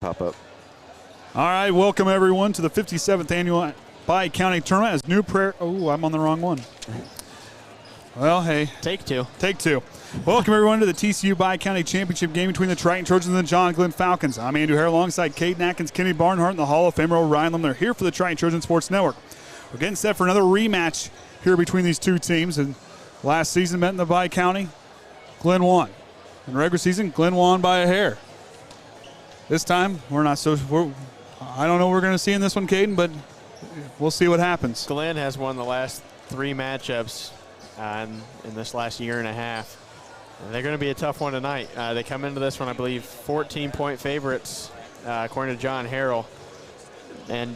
pop up. All right, welcome everyone to the 57th annual Bi-County Tournament as New Prairie. Oh, I'm on the wrong one. Well, hey. Take two. Welcome everyone to the TCU Bi-County Championship game between the Triton Trojans and the John Glenn Falcons. I'm Andrew Hare alongside Kaden, Atkins, Kenny Barnhart, and the Hall of Famer Orion Lemler here for the Triton Trojan Sports Network. We're getting set for another rematch here between these two teams. And last season met in the Bi-County, Glenn won. In regular season, Glenn won by a hair. This time, I don't know what we're going to see in this one, Kaden, but we'll see what happens. Glenn has won the last three matchups in this last year and a half. And they're going to be a tough one tonight. They come into this one, I believe, 14-point favorites, according to John Harrell. And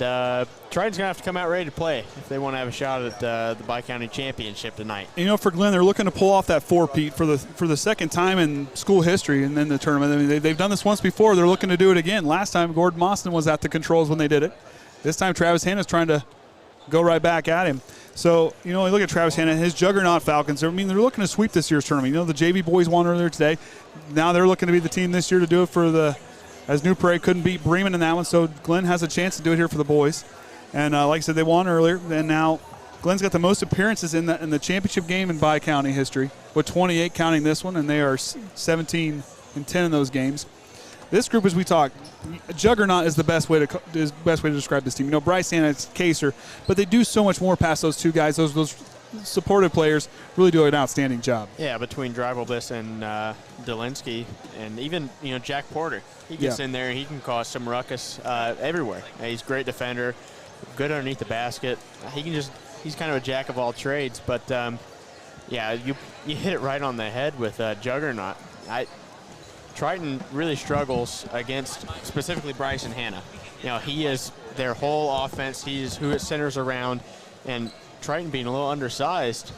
Triton's going to have to come out ready to play if they want to have a shot at the Bi-County Championship tonight. You know, for Glenn, they're looking to pull off that four-peat for the second time in school history and then the tournament. I mean, they've done this once before. They're looking to do it again. Last time, Gordon Moston was at the controls when they did it. This time, Travis Hanna's trying to go right back at him. So, you know, look at Travis Hanna, his juggernaut Falcons. I mean, they're looking to sweep this year's tournament. You know, the JV boys won earlier today. Now they're looking to be the team this year to do it as New Prairie couldn't beat Bremen in that one, so Glenn has a chance to do it here for the boys. And like I said, they won earlier, and now Glenn's got the most appearances in the championship game in Bi-County history, with 28 counting this one, and they are 17-10 in those games. This group, as we talk, juggernaut is the best way to describe this team. You know, Bryce and Kaser, but they do so much more past those two guys. Those supportive players really do an outstanding job. Yeah, between Drivelbus and Delinsky, and even Jack Porter, he gets in there and he can cause some ruckus everywhere. He's a great defender, good underneath the basket. He's kind of a jack of all trades. But you hit it right on the head with juggernaut. Triton really struggles against specifically Bryson Hanna. He is their whole offense. He is who it centers around, and Triton being a little undersized,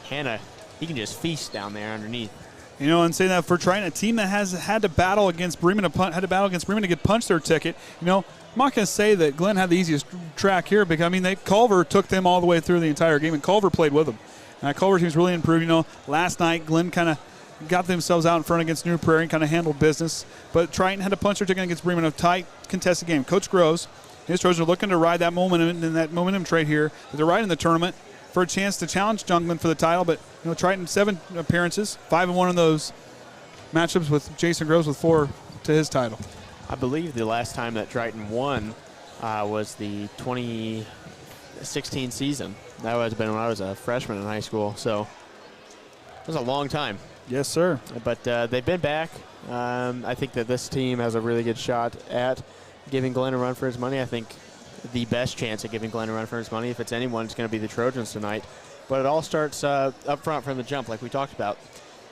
Hanna, he can just feast down there underneath. And saying that for Triton, a team that has had to battle against Bremen, to get punched their ticket. I'm not going to say that Glenn had the easiest track here, because Culver took them all the way through the entire game, and Culver played with them. And that Culver team's really improved. Last night Glenn kind of got themselves out in front against New Prairie and kind of handled business, but Triton had to punch their ticket against Bremen, a tight, contested game. Coach Groves, his Trojans are looking to ride that momentum in that momentum trade here. They're riding the tournament for a chance to challenge John Glenn for the title, but Triton 7 appearances, 5-1 in those matchups with Jason Groves with 4 to his title. I believe the last time that Triton won was the 2016 season. That would have been when I was a freshman in high school, so it was a long time. Yes, sir. But they've been back. I think that this team has a really good shot at giving Glenn a run for his money. I think the best chance at giving Glenn a run for his money, if it's anyone, it's going to be the Trojans tonight. But it all starts up front from the jump, like we talked about.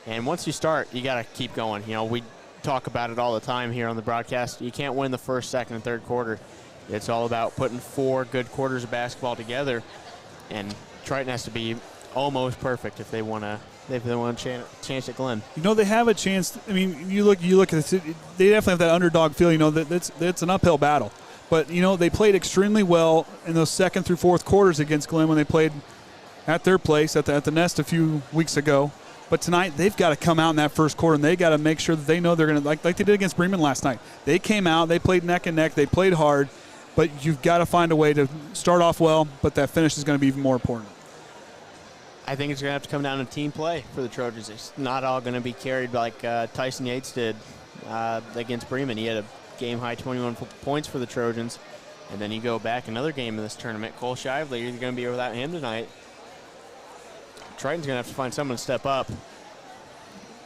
And once you start, you got to keep going. We talk about it all the time here on the broadcast. You can't win the first, second, and third quarter. It's all about putting 4 good quarters of basketball together. And Triton has to be almost perfect if they want to. They want a chance at Glenn. They have a chance. I mean, you look at it, they definitely have that underdog feel. That's an uphill battle. But they played extremely well in those second through fourth quarters against Glenn when they played at their place at the Nest a few weeks ago. But tonight they've got to come out in that first quarter, and they got to make sure that they know they're going to like they did against Bremen last night. They came out, they played neck and neck, they played hard, but you've got to find a way to start off well. But that finish is going to be even more important. I think it's going to have to come down to team play for the Trojans. It's not all going to be carried like Tyson Yates did against Bremen. He had a game-high 21 points for the Trojans. And then you go back another game in this tournament. Cole Shively, you're going to be without him tonight. Triton's going to have to find someone to step up.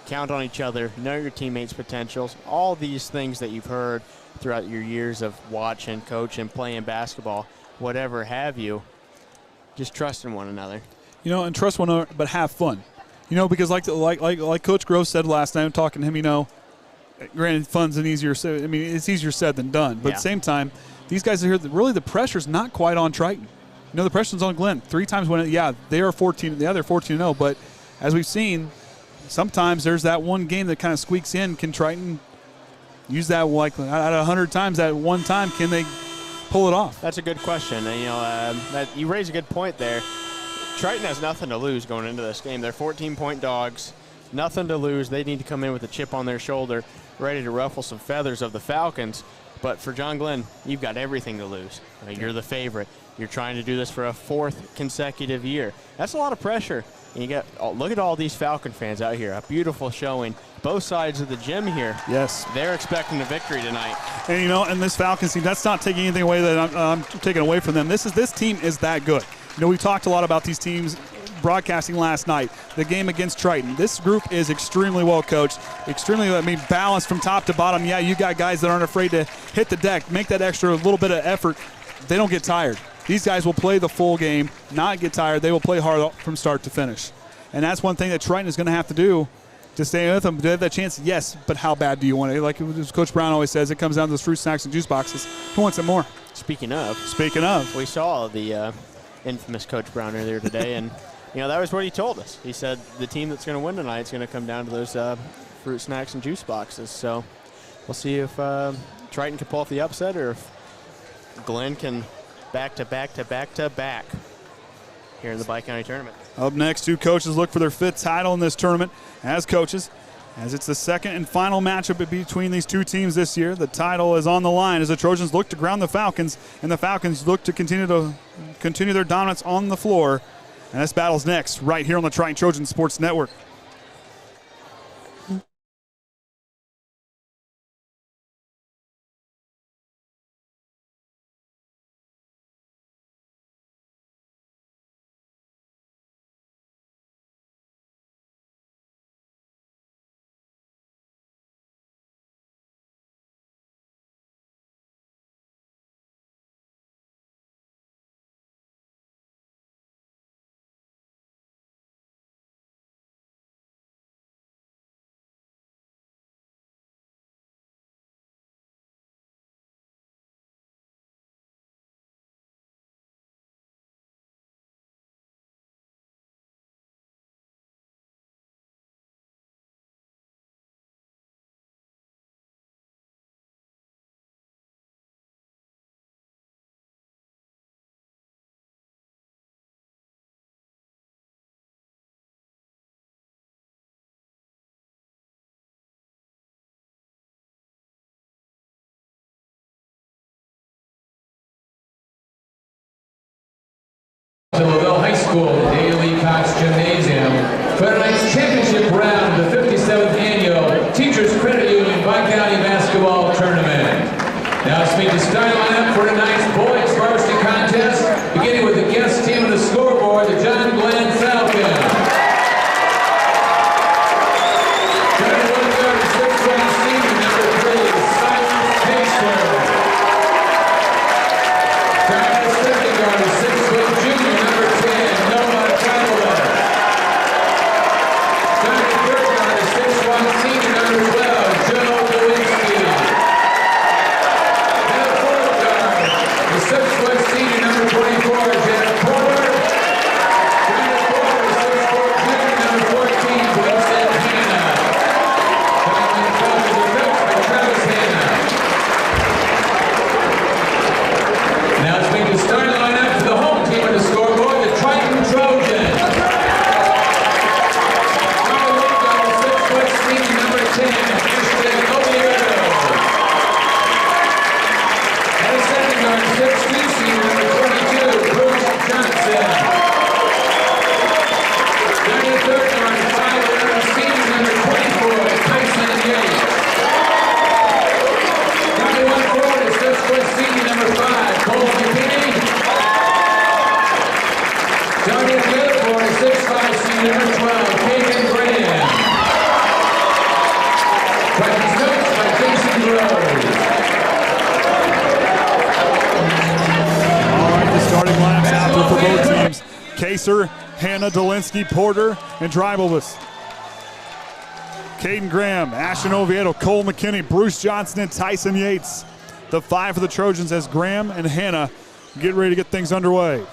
Count on each other. Know your teammates' potentials. All these things that you've heard throughout your years of watching, coaching, playing basketball, whatever have you. Just trust in one another. And trust one another, but have fun. Because like Coach Groves said last night, I'm talking to him, granted, fun's it's easier said than done. But at the same time, these guys are here, really the pressure's not quite on Triton. The pressure's on Glenn. 3 times when they are 14, they're 14-0, but as we've seen, sometimes there's that one game that kind of squeaks in. Can Triton use that, out of 100 times, that one time, can they pull it off? That's a good question. And, you raise a good point there. Triton has nothing to lose going into this game. They're 14-point dogs. nothing to lose. They need to come in with a chip on their shoulder, ready to ruffle some feathers of the Falcons. But for John Glenn, you've got everything to lose. You're the favorite. You're trying to do this for a 4th consecutive year. That's a lot of pressure. And you got look at all these Falcon fans out here. A beautiful showing. Both sides of the gym here. Yes. They're expecting a victory tonight. And, and this Falcons team, that's not taking anything away that I'm taking away from them. This team is that good. We talked a lot about these teams broadcasting last night, the game against Triton. This group is extremely well coached, extremely, balanced from top to bottom. Yeah, you got guys that aren't afraid to hit the deck, make that extra little bit of effort. They don't get tired. These guys will play the full game, not get tired. They will play hard from start to finish. And that's one thing that Triton is going to have to do to stay with them. Do they have that chance? Yes, but how bad do you want it? Like Coach Brown always says, it comes down to those fruit snacks and juice boxes. Who wants it more? Speaking of, we saw the infamous Coach Brown earlier today, and that was what he told us. He said the team that's going to win tonight is going to come down to those fruit snacks and juice boxes. So we'll see if Triton can pull off the upset, or if Glenn can back to back here in the Bi-County tournament. Up next, 2 coaches look for their 5th title in this tournament as coaches, as it's the second and final matchup between these 2 teams this year. The title is on the line as the Trojans look to ground the Falcons, and the Falcons look to continue their dominance on the floor. And this battle's next, right here on the Triton Trojan Sports Network. Louisville High School, Daily Cox Gymnasium, for tonight's championship round of the 57th Annual Teachers Credit Union Bi-County Basketball Tournament. Now it's made the starting lineup for tonight's boys varsity contest, beginning with the guest team on the scoreboard, the John Glenn Falcons. Hannah Dolinsky, Porter, and Drybulbus. Kaden Graham, Ashton Oviedo, Cole McKinney, Bruce Johnson, and Tyson Yates. The 5 for the Trojans as Graham and Hannah get ready to get things underway.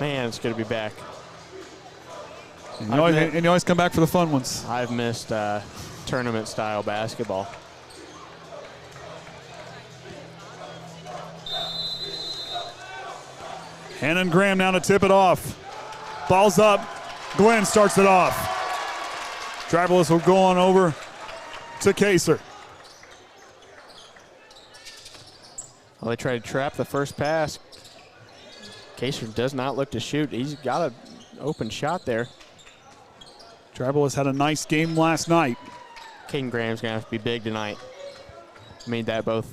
Man, it's good to be back. And you always come back for the fun ones. I've missed tournament-style basketball. Hannah and Graham now to tip it off. Ball's up. Glenn starts it off. Driverless will go on over to Kaser. Well, they try to trap the first pass. Kaser does not look to shoot. He's got an open shot there. Driverless had a nice game last night. Kaden Graham's going to have to be big tonight. Made that both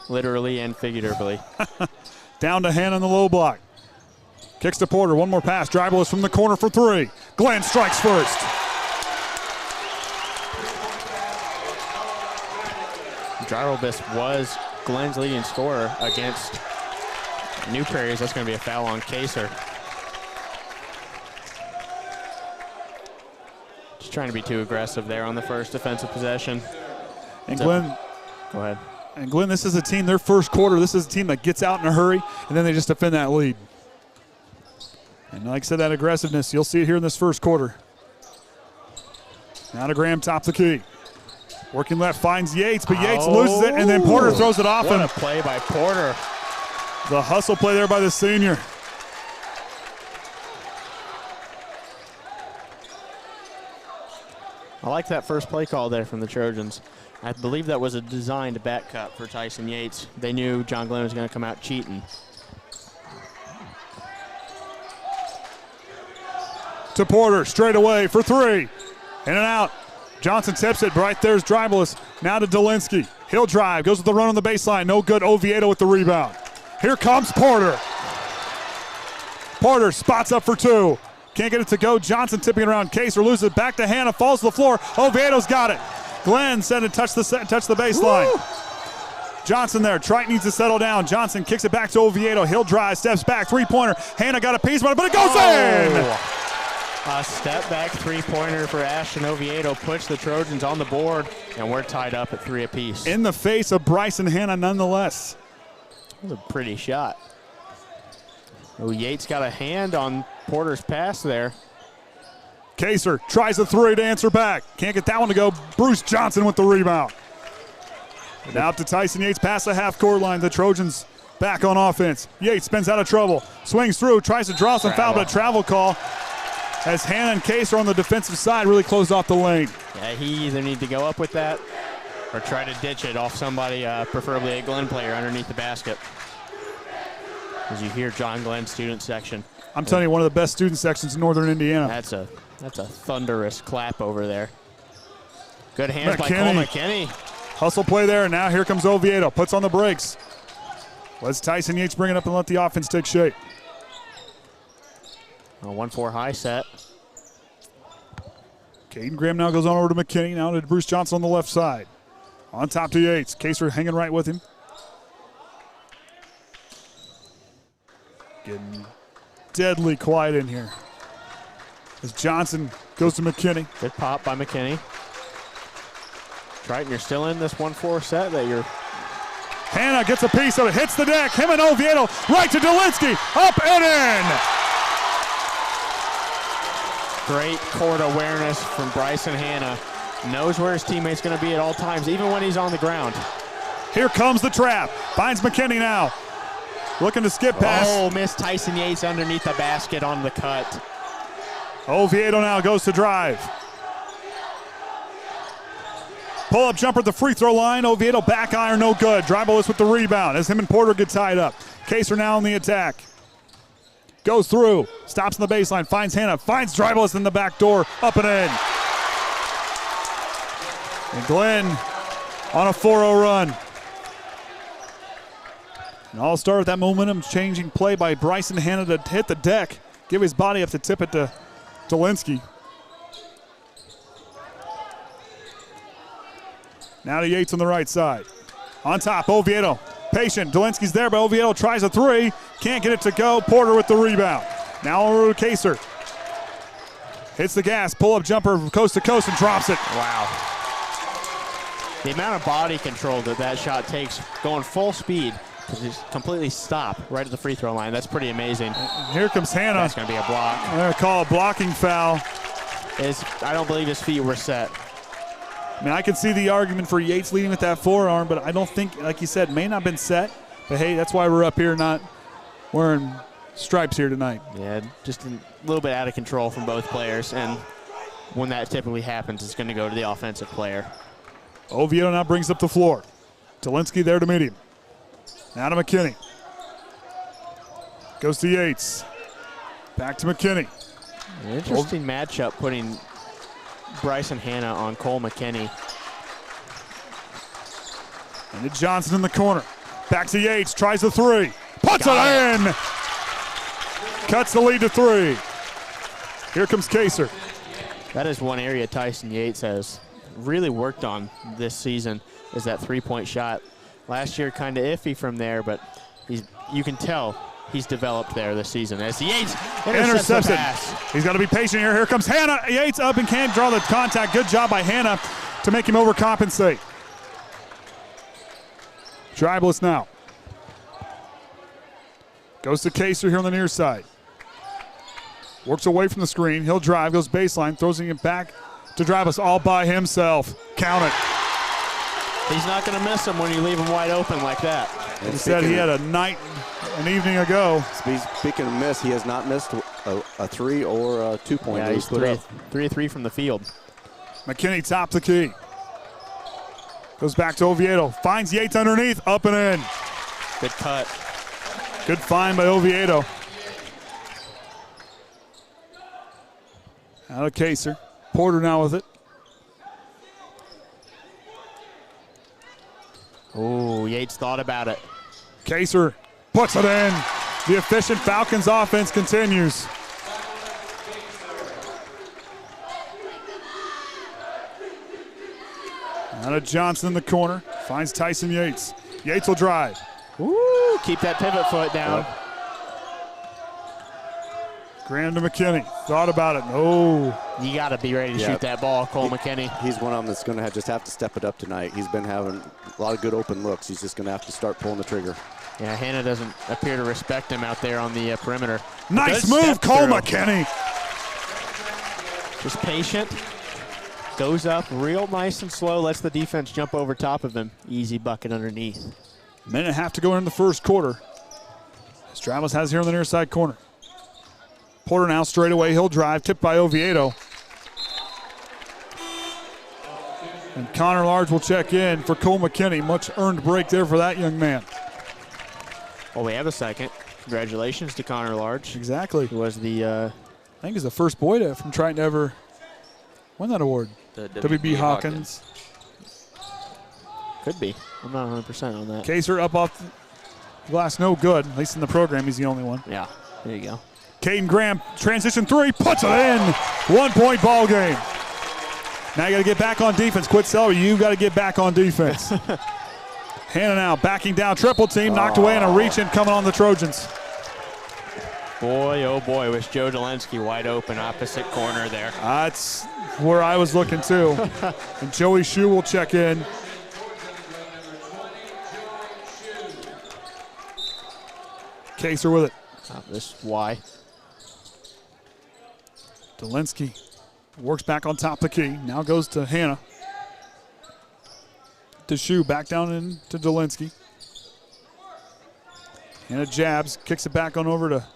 literally and figuratively. Down to Hannah in the low block. Kicks to Porter. One more pass. Driverless from the corner for three. Glenn strikes first. Driverless was Glenn's leading scorer against New Prairie's. That's going to be a foul on Kaser. Just trying to be too aggressive there on the first defensive possession. And Glenn, go ahead. And Glenn, this is a team, their first quarter, this is a team that gets out in a hurry, and then they just defend that lead. And like I said, that aggressiveness, you'll see it here in this first quarter. Now to Graham, top the key. Working left, finds Yates, but Yates loses it, and then Porter throws it off him. What a play by Porter. The hustle play there by the senior. I like that first play call there from the Trojans. I believe that was a designed back cut for Tyson Yates. They knew John Glenn was going to come out cheating. To Porter, straight away for three. In and out. Johnson tips it. Right there's Driverless. Now to Dolinsky. He'll drive. Goes with the run on the baseline. No good. Oviedo with the rebound. Here comes Porter. Porter spots up for two. Can't get it to go. Johnson tipping it around. Kaser loses it back to Hannah. Falls to the floor. Oviedo's got it. Glenn said it touched the baseline. Woo! Johnson there. Triton needs to settle down. Johnson kicks it back to Oviedo. He'll drive. Steps back. Three-pointer. Hannah got a piece on it, but it goes in! A step-back three-pointer for Ashton Oviedo puts the Trojans on the board, and we're tied up at 3 apiece. In the face of Bryson Hannah nonetheless. That was a pretty shot. Oh, Yates got a hand on Porter's pass there. Kaser tries a three to answer back. Can't get that one to go. Bruce Johnson with the rebound. Now up to Tyson Yates past the half-court line. The Trojans back on offense. Yates spins out of trouble. Swings through, tries to draw some foul, but a travel call. As Hannah and Kaser on the defensive side really closed off the lane. Yeah, he either need to go up with that or try to ditch it off somebody, preferably a Glenn player underneath the basket. As you hear John Glenn student section. I'm telling you, one of the best student sections in northern Indiana. That's a thunderous clap over there. Good hands by Cole McKinney. Hustle play there, and now here comes Oviedo. Puts on the brakes. Let's Tyson Yates bring it up and let the offense take shape. A 1-4 high set. Kaden Graham now goes on over to McKinney. Now to Bruce Johnson on the left side. On top to Yates. Kaser hanging right with him. Getting deadly quiet in here. As Johnson goes to McKinney. Good pop by McKinney. Triton, you're still in this 1-4 set that you're... Hannah gets a piece of it. Hits the deck. Him and Oviedo right to Dolinsky. Up and in. Great court awareness from Bryson Hannah. Knows where his teammate's going to be at all times, even when he's on the ground. Here comes the trap. Finds McKinney now. Looking to skip pass. Oh, missed Tyson Yates underneath the basket on the cut. Oviedo now goes to drive. Pull-up jumper at the free throw line. Oviedo back iron, no good. Driverless with the rebound as him and Porter get tied up. Kaser now on the attack. Goes through, stops on the baseline, finds Hannah, finds Driverless in the back door, up and in. And Glenn on a 4-0 run. And all start with that momentum-changing play by Bryson Hannah to hit the deck, give his body up to tip it to Dolinsky. Now to Yates on the right side. On top, Oviedo. Patient. Dolinsky's there, but Oviedo tries a three. Can't get it to go. Porter with the rebound. Now over to Kaser. Hits the gas. Pull-up jumper coast to coast and drops it. Wow. The amount of body control that shot takes, going full speed to just completely stop right at the free throw line. That's pretty amazing. And here comes Hannah. That's going to be a block. I'm going to call a blocking foul. I don't believe his feet were set. I mean, I can see the argument for Yates leading with that forearm, but I don't think, like you said, may not have been set. But, hey, that's why we're up here not wearing stripes here tonight. Yeah, just a little bit out of control from both players. And when that typically happens, it's going to go to the offensive player. Oviedo now brings up the floor. Dolinsky there to meet him. Now to McKinney. Goes to Yates. Back to McKinney. An interesting matchup putting Bryson Hanna on Cole McKinney. And to Johnson in the corner. Back to Yates. Tries the three. Puts it in. Cuts the lead to 3. Here comes Kaser. That is one area Tyson Yates has really worked on this season, is that three-point shot. Last year kind of iffy from there, but you can tell he's developed there this season. As Yates intercepts the pass. He's got to be patient here. Here comes Hanna. Yates up and can't draw the contact. Good job by Hanna to make him overcompensate. Dribeless now. Goes to Kaser here on the near side. Works away from the screen. He'll drive, goes baseline, throws it back to Dribeless all by himself. Count it. He's not going to miss him when you leave him wide open like that. He said he had an evening ago. Speaking of miss, he has not missed a 3 or a 2-point. Yeah, he's 3 from the field. McKinney top the key. Goes back to Oviedo. Finds Yates underneath. Up and in. Good cut. Good find by Oviedo. Out of Kaser. Porter now with it. Oh, Yates thought about it. Kaser puts it in. The efficient Falcons offense continues. Out of Johnson in the corner. Finds Tyson Yates. Yates will drive. Ooh, keep that pivot foot down. Yep. Graham to McKinney. Thought about it. No. You got to be ready to shoot that ball, Cole McKinney. He's one of them that's going to just have to step it up tonight. He's been having a lot of good open looks. He's just going to have to start pulling the trigger. Yeah, Hanna doesn't appear to respect him out there on the perimeter. Nice move, Cole McKinney. Just patient. Goes up real nice and slow. Lets the defense jump over top of him. Easy bucket underneath. Minute and a half to go in the first quarter. Stramos has here on the near side corner. Porter now straight away. He'll drive. Tipped by Oviedo. And Connor Large will check in for Cole McKinney. Much earned break there for that young man. Well, we have a second. Congratulations to Connor Large. Exactly. Who was the... I think he's the first boy from Triton to ever win that award. The W.B. Hawkins. Could be. I'm not 100% on that. Kaser up off the glass. No good. At least in the program, he's the only one. Yeah. There you go. Caden Graham, transition 3, puts it in. 1-point ball game. Now you got to get back on defense. Quit celery. You got to get back on defense. Hanna now backing down. Triple team knocked away and a reach in coming on the Trojans. Boy, oh boy, was Joe Dolinsky wide open opposite corner there. That's where I was looking too. And Joey Shue will check in. Kaser with it. This Y. Dolinsky works back on top of the key. Now goes to Hanna. To Shue, back down into Dolinsky. Hanna jabs, kicks it back on over to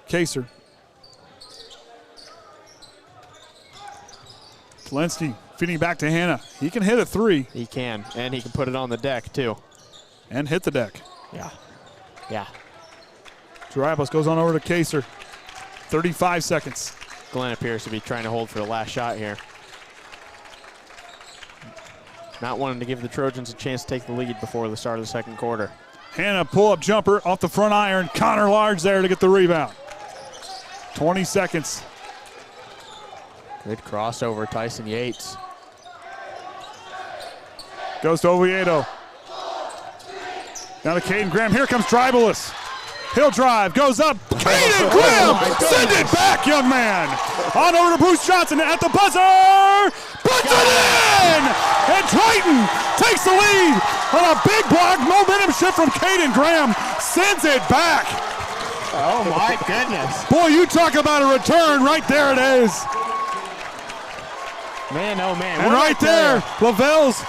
Kaser. Dolinsky feeding back to Hanna. He can hit a 3. He can, and he can put it on the deck too. And hit the deck. Yeah. Yeah. Dribeless goes on over to Kaser. 35 seconds. Glenn appears to be trying to hold for the last shot here. Not wanting to give the Trojans a chance to take the lead before the start of the second quarter. Hanna pull-up jumper off the front iron. Connor Large there to get the rebound. 20 seconds. Good crossover, Tyson Yates. Goes to Oviedo. Now to Caden Graham. Here comes Dribeless. He'll drive, goes up. Kaden Graham, send it back, young man. On over to Bruce Johnson at the buzzer. Puts it in! And Triton takes the lead on a big block. Momentum shift from Caden Graham. Sends it back. Oh, my goodness. Boy, you talk about a return. Right there it is. Man, oh, man. And right there, Lavelle's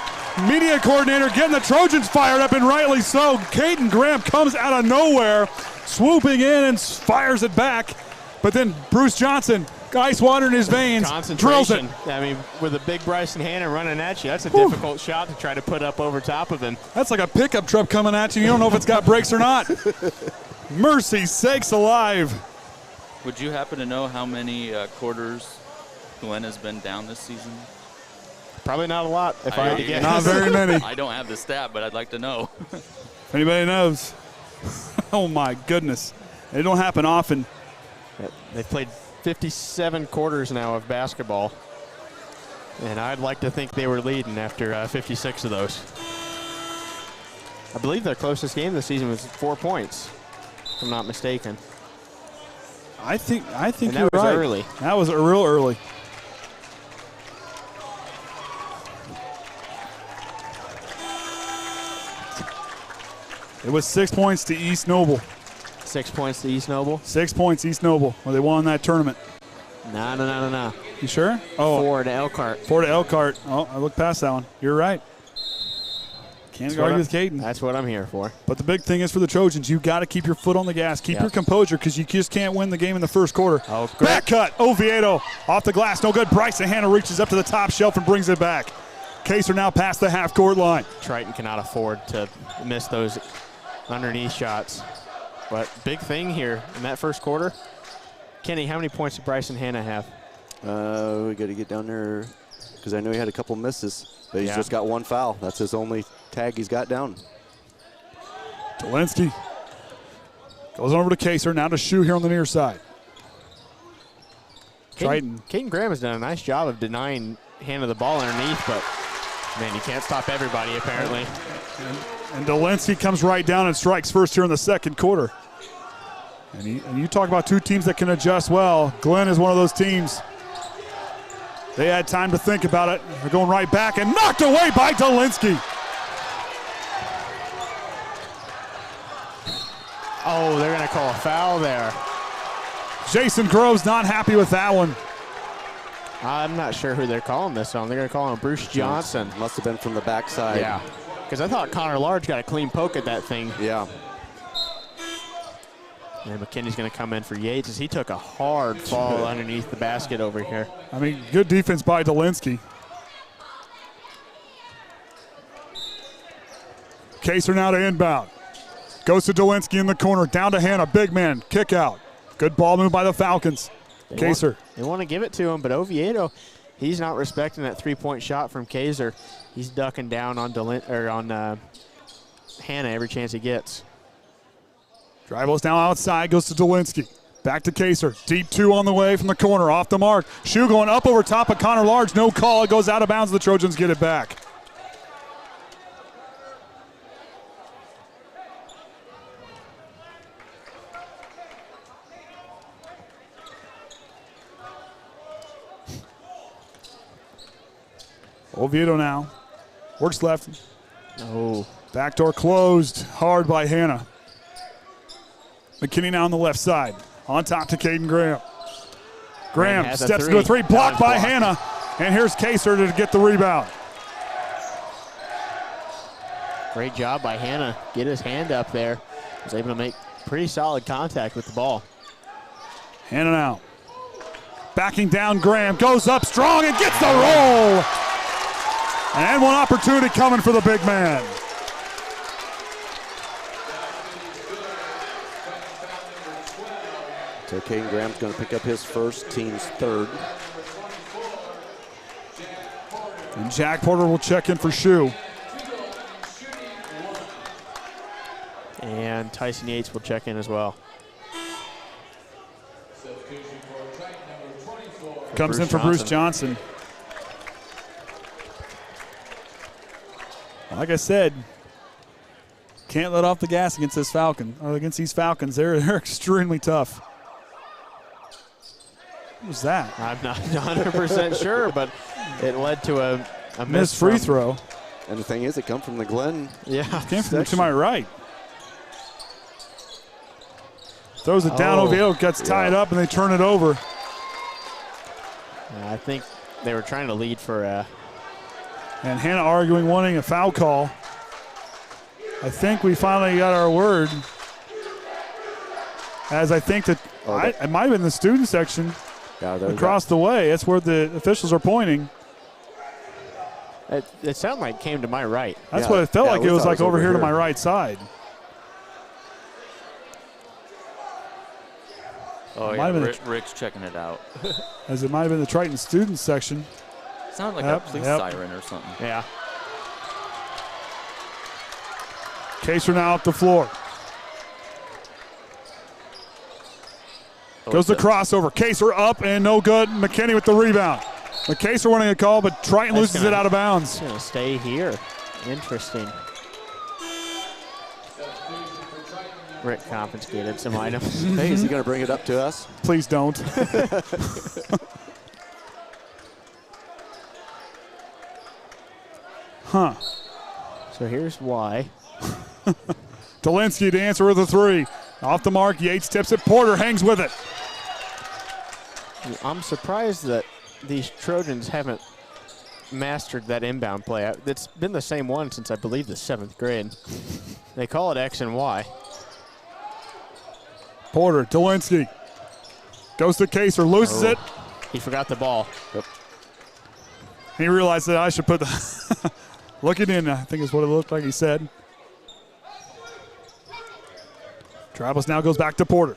media coordinator getting the Trojans fired up, and rightly so. Caden Graham comes out of nowhere, swooping in and fires it back. But then Bruce Johnson Ice water in his veins. Drills it. Concentration. I mean, with a big Bryson Hanna running at you, that's a difficult shot to try to put up over top of him. That's like a pickup truck coming at you. You don't know if it's got brakes or not. Mercy sakes alive. Would you happen to know how many quarters Glenn has been down this season? Probably not a lot, if I had to guess. Not very many. I don't have the stat, but I'd like to know. If anybody knows. Oh, my goodness. It don't happen often. They've played 57 quarters now of basketball, and I'd like to think they were leading after 56 of those. I believe their closest game this season was 4 points, if I'm not mistaken. I think And you're that was right. early. That was real early. It was 6 points to East Noble. 6 points to East Noble? 6 points East Noble, where they won that tournament. No. You sure? Oh, 4 to Elkhart. 4 to Elkhart. Oh, I looked past that one. You're right. Can't argue with Kaden. That's what I'm here for. But the big thing is for the Trojans, you got to keep your foot on the gas. Keep your composure because you just can't win the game in the first quarter. Oh, great. Back cut. Oviedo off the glass. No good. Bryson Hanna reaches up to the top shelf and brings it back. Kaser now past the half-court line. Triton cannot afford to miss those underneath shots. But big thing here in that first quarter. Kenny, how many points did Bryson Hanna have? We got to get down there because I know he had a couple misses. But he's just got one foul. That's his only tag he's got down. Dolinsky goes over to Kaser. Now to Shu here on the near side. Triton. Kaden Graham has done a nice job of denying Hanna the ball underneath, but, man, you can't stop everybody, apparently. And Dolinsky comes right down and strikes first here in the second quarter. And you talk about two teams that can adjust well. Glenn is one of those teams. They had time to think about it. They're going right back and knocked away by Dolinsky. Oh, they're going to call a foul there. Jason Groves not happy with that one. I'm not sure who they're calling this on. They're going to call him Bruce Johnson. Must have been from the backside. Yeah, because I thought Connor Large got a clean poke at that thing. Yeah. And McKinney's going to come in for Yates as he took a hard fall underneath the basket over here. I mean, good defense by Dolinsky. Kaser now to inbound. Goes to Dolinsky in the corner. Down to Hanna. Big man. Kick out. Good ball move by the Falcons. Kaser. They want to give it to him, but Oviedo, he's not respecting that three-point shot from Kaser. He's ducking down on Hanna every chance he gets. Dribbles now outside, goes to Dolinsky. Back to Kaser. Deep two on the way from the corner, off the mark. Shu going up over top of Connor Large. No call. It goes out of bounds. The Trojans get it back. Oviedo now. Works left. Oh. Backdoor closed. Hard by Hanna. McKinney now on the left side. On top to Kaden Graham. Graham steps into a three. Blocked by Hanna. And here's Kaser to get the rebound. Great job by Hanna. Get his hand up there. Was able to make pretty solid contact with the ball. Hanna now. Backing down Graham. Goes up strong and gets the roll. And one opportunity coming for the big man. So Kaden Graham's going to pick up his first, team's third. And Jack Porter will check in for Shu. And Tyson Yates will check in as well. Comes in for Bruce Johnson. Like I said, can't let off the gas against this Falcon, or against these Falcons. They're extremely tough. What was that? I'm not 100% sure, but it led to a missed free throw. And the thing is, it come from the Glenn. Yeah, came from to my right. Throws it down. Oviedo gets tied up, and they turn it over. I think they were trying to lead for and Hanna arguing, wanting a foul call. I think we finally got our word. As I think that it might have been the student section. Yeah, there across the way. That's where the officials are pointing. It sounded like it came to my right. That's what it felt like. It was like over here to my right side. Oh, yeah, Rick's checking it out. As it might have been the Triton students section. Sounded like a police siren or something. Yeah. Kaser now up the floor. Goes the crossover. Kaser up and no good. McKinney with the rebound. Kaser winning a call, but Triton loses it out of bounds. It's going to stay here. Interesting. Rick confiscated some items. Hey, is he going to bring it up to us? Please don't. Huh. So here's why. Dolinsky to answer with a three. Off the mark, Yates tips it. Porter hangs with it. I'm surprised that these Trojans haven't mastered that inbound play. It's been the same one since I believe the 7th grade. They call it X and Y. Porter, Dolinsky. Goes to Kaser, loses it. He forgot the ball. Yep. He realized that I should put the look it in, I think is what it looked like he said. Travis now goes back to Porter.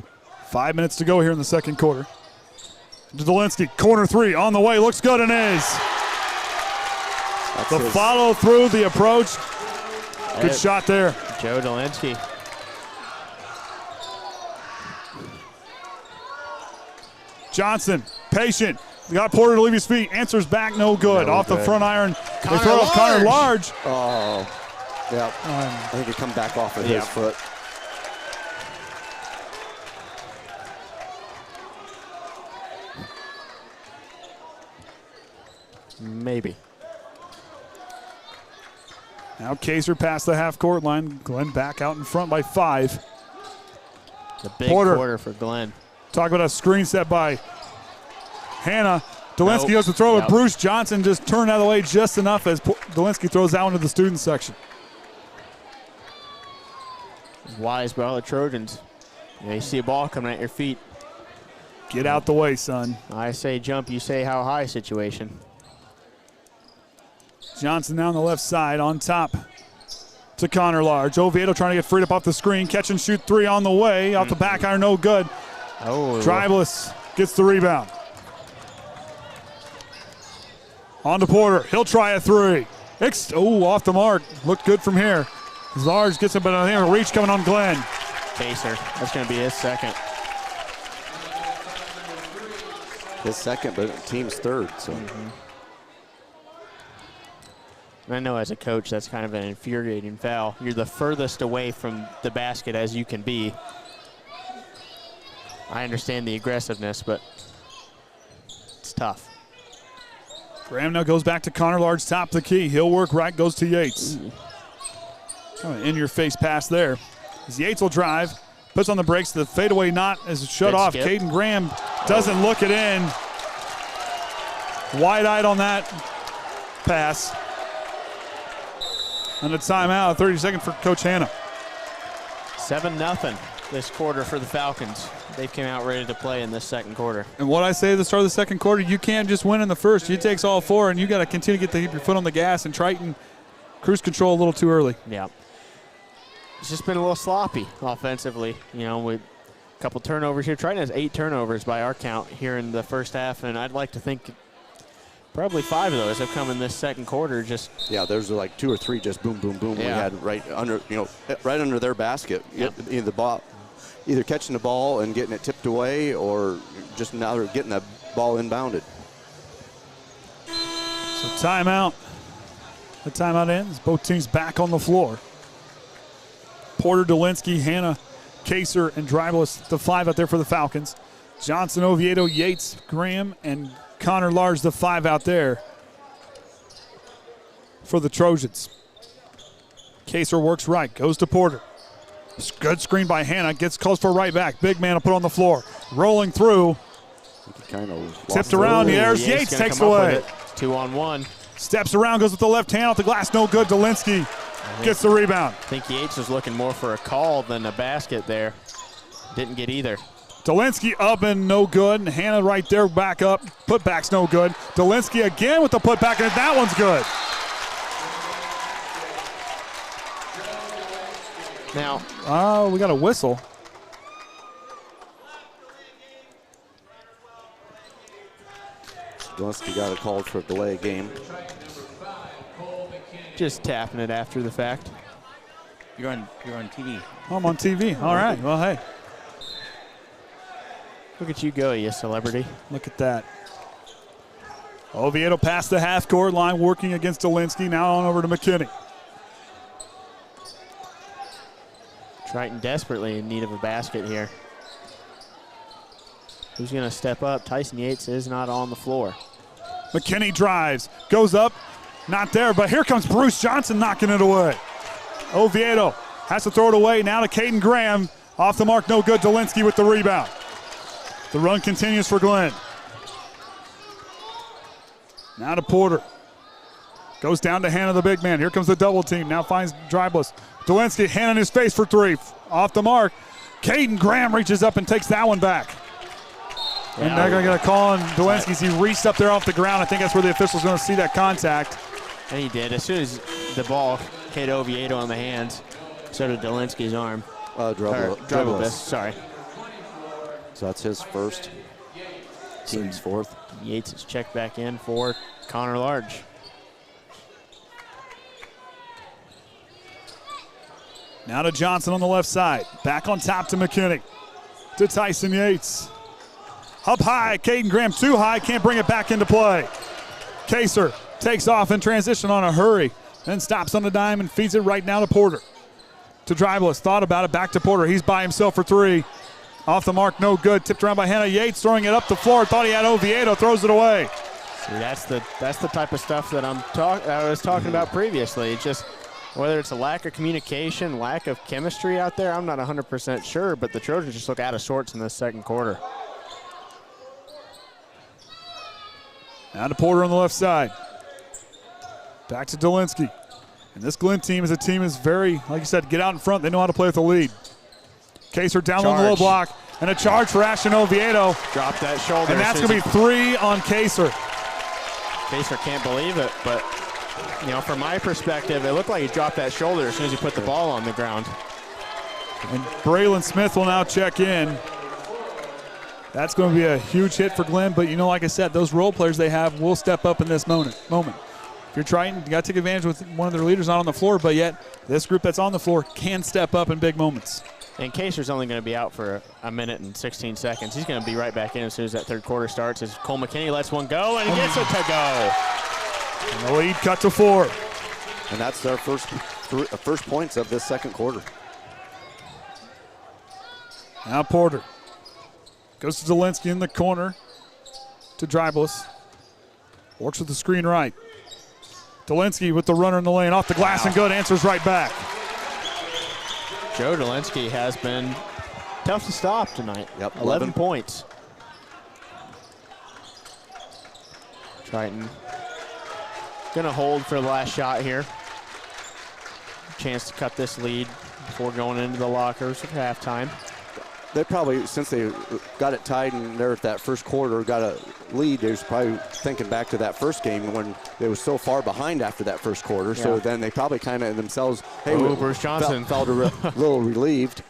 5 minutes to go here in the second quarter. To Dolinsky, corner three on the way, looks good and is. The follow through, the approach. Good shot there. Joe Dolinsky. Johnson, patient. Got Porter to leave his feet. Answers back, no good. Off the front iron. They throw off Connor Large. Oh, yeah. I think it come back off of his foot. Maybe. Now Kaser past the half-court line. Glenn back out in front by 5. The big quarter for Glenn. Talk about a screen set by Hannah. Dolinsky goes to throw it. Bruce Johnson just turned out of the way just enough as Dolinsky throws that one to the student section. Wise by all the Trojans. You see a ball coming at your feet. Get out the way, son. I say jump, you say how high situation. Johnson down the left side on top to Connor Large. Oviedo trying to get freed up off the screen. Catch and shoot three on the way. Off the back iron, no good. Driveless gets the rebound. On to Porter. He'll try a three. Off the mark. Looked good from here. Large gets it, but I think a reach coming on Glenn. Kaser. That's going to be his second. His second, but team's third. So. I know as a coach that's kind of an infuriating foul. You're the furthest away from the basket as you can be. I understand the aggressiveness, but it's tough. Graham now goes back to Connor Large, top of the key. He'll work right, goes to Yates. Kind of in-your-face pass there. As Yates will drive, puts on the brakes. The fadeaway knot is shut off. Kaden Graham doesn't look it in. Wide-eyed on that pass. And a timeout, 30 seconds for Coach Hannah. 7-0 this quarter for the Falcons. They came out ready to play in this second quarter. And what I say at the start of the second quarter, you can't just win in the first. You takes all 4, and you got to continue to keep your foot on the gas. And Triton cruise control a little too early. Yeah. It's just been a little sloppy offensively. You know, with a couple turnovers here. Triton has 8 turnovers by our count here in the first half, and I'd like to think probably 5 of those have come in this second quarter. There's like 2 or 3 just boom, boom, boom. We had right under their basket. Either catching the ball and getting it tipped away, or just now they're getting the ball inbounded. So timeout. The timeout ends. Both teams back on the floor. Porter, Dolinsky, Hannah, Kaser, and Driveless, the 5 out there for the Falcons. Johnson, Oviedo, Yates, Graham, and Connor Large, the 5 out there for the Trojans. Kaser works right, goes to Porter. Good screen by Hannah, gets close for right back. Big man will put on the floor. Rolling through. Tipped around the airs. Yates takes it away. 2-on-1. Steps around, goes with the left hand off the glass. No good. Dolinsky gets the rebound. I think Yates was looking more for a call than a basket there. Didn't get either. Dolinsky up and no good. And Hannah right there, back up. Putback's no good. Dolinsky again with the putback, and that one's good. Now, we got a whistle. Dolinsky got a call for a delay game. just tapping it after the fact. You're on TV. I'm on TV. All right. Well, hey. Look at you go, you celebrity. Look at that. Oviedo past the half-court line, working against Dolinsky. Now on over to McKinney. Triton desperately in need of a basket here. Who's going to step up? Tyson Yates is not on the floor. McKinney drives, goes up, not there, but here comes Bruce Johnson knocking it away. Oviedo has to throw it away now to Kaden Graham. Off the mark, no good. Dolinsky with the rebound. The run continues for Glenn. Now to Porter. Goes down to Hannah, the big man. Here comes the double team. Now finds Dribless. Dolinsky, hand in his face for three. Off the mark. Kaden Graham reaches up and takes that one back. And they're going to get a call on Dolinsky as he reached up there off the ground. I think that's where the official's going to see that contact. And he did. As soon as the ball hit Oviedo on the hands, so did Dolinsky's arm. Dribless. Sorry. So that's his first. Team's fourth. Yates is checked back in for Connor Large. Now to Johnson on the left side. Back on top to McKinney. To Tyson Yates. Up high, Kaden Graham too high, can't bring it back into play. Kaser takes off in transition on a hurry, then stops on the dime and feeds it right now to Porter. To Dribless, thought about it, back to Porter. He's by himself for three. Off the mark, no good. Tipped around by Hannah. Yates throwing it up the floor. Thought he had Oviedo, throws it away. See, that's the type of stuff that I was talking about previously. It's just whether it's a lack of communication, lack of chemistry out there, I'm not 100% sure, but the Trojans just look out of sorts in this second quarter. Now to Porter on the left side. Back to Dolinsky. And this Glenn team is a team that's very, like you said, get out in front. They know how to play with the lead. Kaser down on the low block. And a charge for Ashton Oviedo. Drop that shoulder. And that's going to be three on Kaser. Kaser can't believe it, but, you know, from my perspective, it looked like he dropped that shoulder as soon as he put the ball on the ground. And Braylon Smith will now check in. That's going to be a huge hit for Glenn, but you know, like I said, those role players they have will step up in this moment. If you're trying, you got to take advantage with one of their leaders not on the floor, but yet this group that's on the floor can step up in big moments. And Kaser's only going to be out for a minute and 16 seconds. He's going to be right back in as soon as that third quarter starts as Cole McKinney lets one go and gets it to go. And the lead cut to 4. And that's their first points of this second quarter. Now Porter. Goes to Dolinsky in the corner to Dribless. Works with the screen right. Dolinsky with the runner in the lane. Off the glass and good. Answers right back. Joe Dolinsky has been tough to stop tonight. Yep, 11 points. Triton going to hold for the last shot here. Chance to cut this lead before going into the lockers at halftime. They probably, since they got it tied and they're at that first quarter, got a lead, they was probably thinking back to that first game when they was so far behind after that first quarter. Yeah. So then they probably kind of themselves, hey, Bruce Johnson felt a little relieved.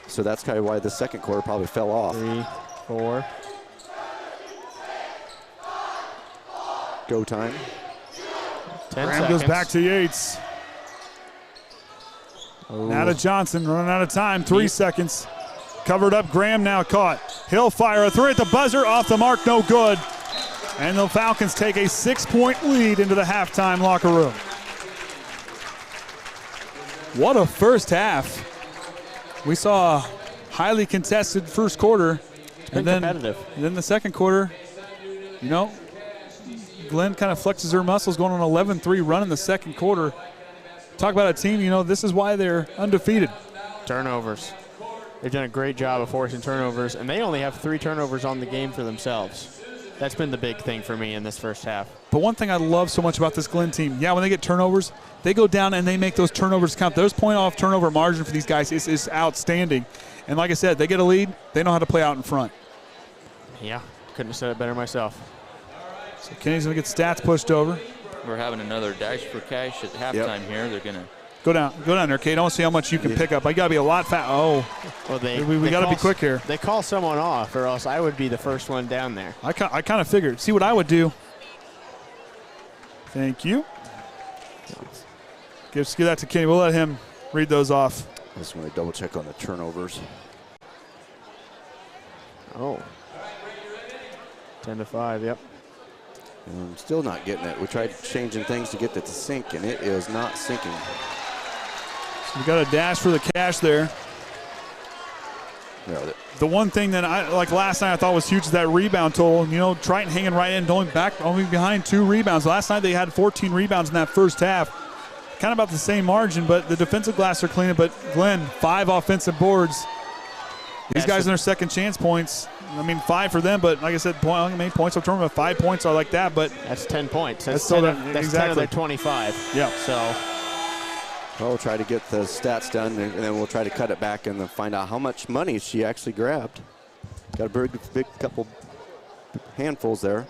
So that's kind of why the second quarter probably fell off. 3, 4. Go time. 10 Graham seconds. goes back to Yates. Now to Johnson, running out of time, 3 seconds. Covered up, Graham now caught. He'll fire a three at the buzzer, off the mark, no good. And the Falcons take a 6-point lead into the halftime locker room. What a first half. We saw a highly contested first quarter. And then the second quarter, you know, Glenn kind of flexes her muscles going on an 11-3 run in the second quarter. Talk about a team, you know, this is why they're undefeated. Turnovers. They've done a great job of forcing turnovers, and they only have 3 turnovers on the game for themselves. That's been the big thing for me in this first half. But one thing I love so much about this Glenn team, when they get turnovers, they go down and they make those turnovers count. Those point-off turnover margin for these guys is outstanding. And like I said, they get a lead, they know how to play out in front. Yeah, couldn't have said it better myself. So Kenny's going to get stats pushed over. We're having another dash for cash at halftime here. They're going to go down there, Kate. I want to see how much you can pick up. I got to be a lot fast. Oh, well, we got to be quick here. They call someone off, or else I would be the first one down there. I kind of figured. See what I would do. Thank you. Give that to Kenny. We'll let him read those off. I just want to double check on the turnovers. Oh. 10-5, yep. And I'm still not getting it. We tried changing things to get it to sync, and it is not syncing. So we got a dash for the cash there. Yeah, the one thing that last night I thought was huge is that rebound total. Triton hanging right in, only behind 2 rebounds. Last night they had 14 rebounds in that first half. Kind of about the same margin, but the defensive glass are cleaner. But Glenn, 5 offensive boards. These guys in their second chance points. 5 for them, but like I said, many points of tournament, 5 points are like that, but that's 10 points. That's still 10 of their 25. Yeah. So well, we'll try to get the stats done, and then we'll try to cut it back and then find out how much money she actually grabbed. Got a big couple handfuls there.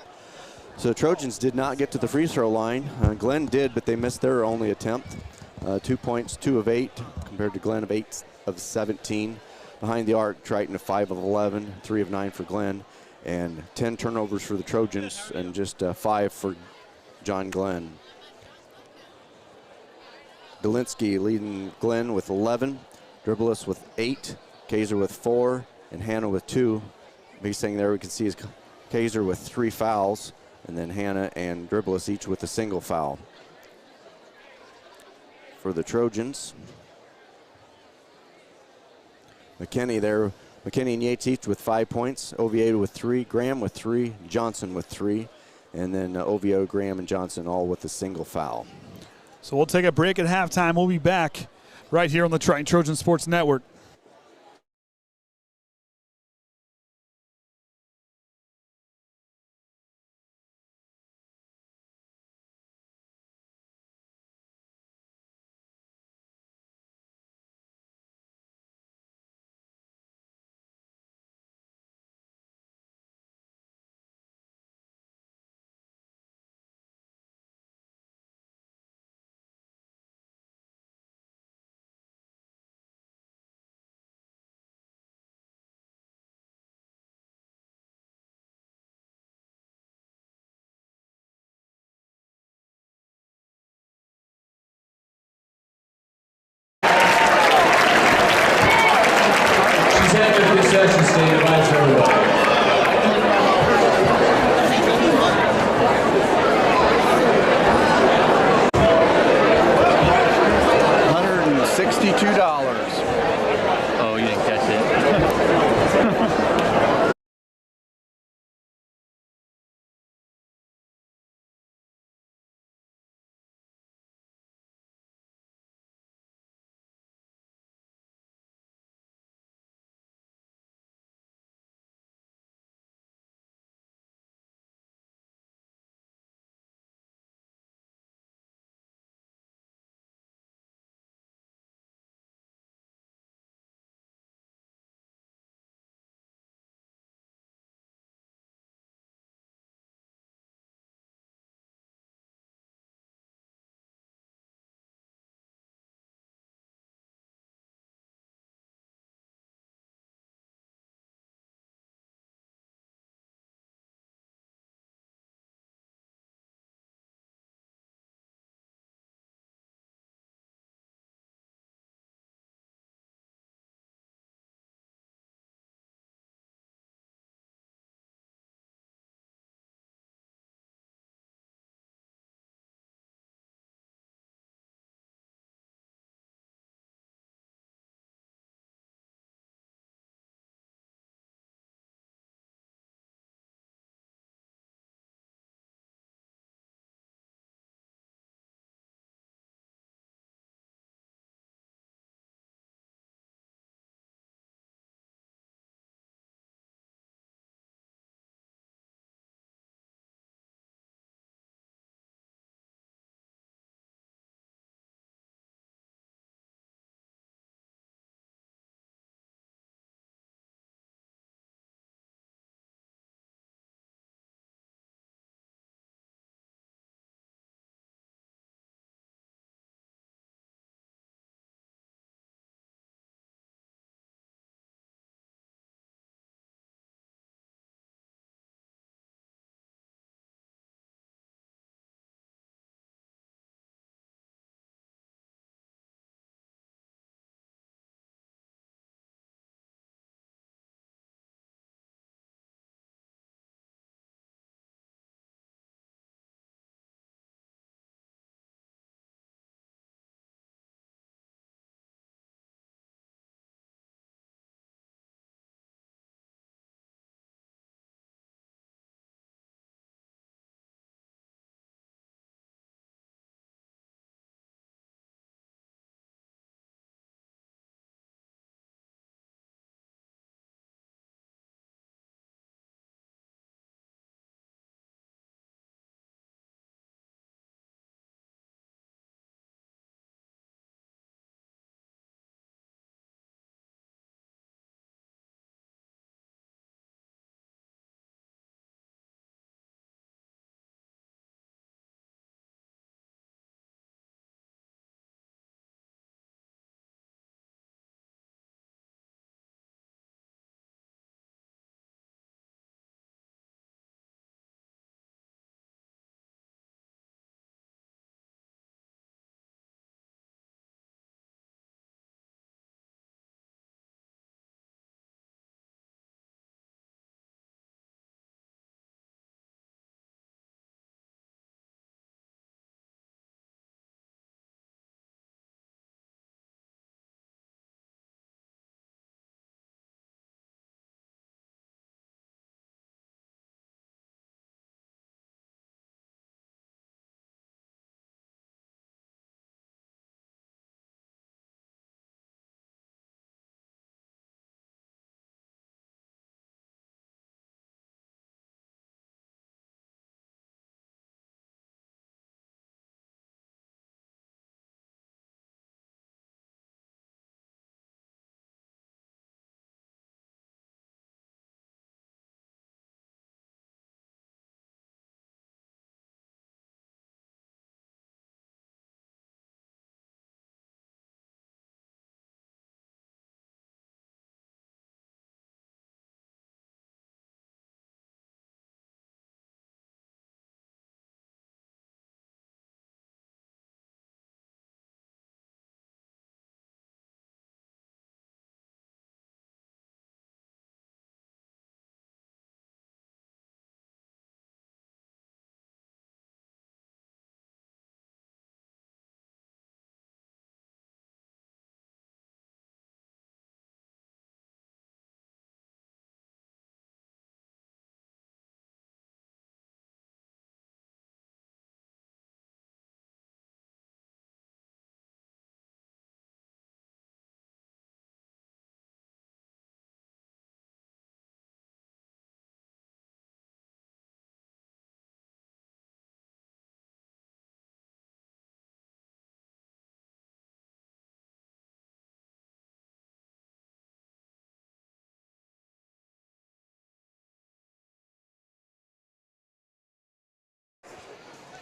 So the Trojans did not get to the free throw line. Glenn did, but they missed their only attempt. 2 points, 2 of 8, compared to Glenn of 8 of 17. Behind the arc, Triton of 5 of 11, 3 of 9 for Glenn, and 10 turnovers for the Trojans, and just 5 for John Glenn. Delinsky leading Glenn with 11, Dribblis with 8, Kaiser with 4, and Hannah with 2. Big thing there we can see is Kaiser with 3 fouls, and then Hannah and Dribblis each with a single foul. For the Trojans, McKinney and Yates each with 5 points, Oviedo with 3, Graham with 3, Johnson with 3, and then Oviedo, Graham, and Johnson all with a single foul. So we'll take a break at halftime. We'll be back right here on the Triton Trojan Sports Network. Session State invites everybody. $162. Oh, you didn't catch it.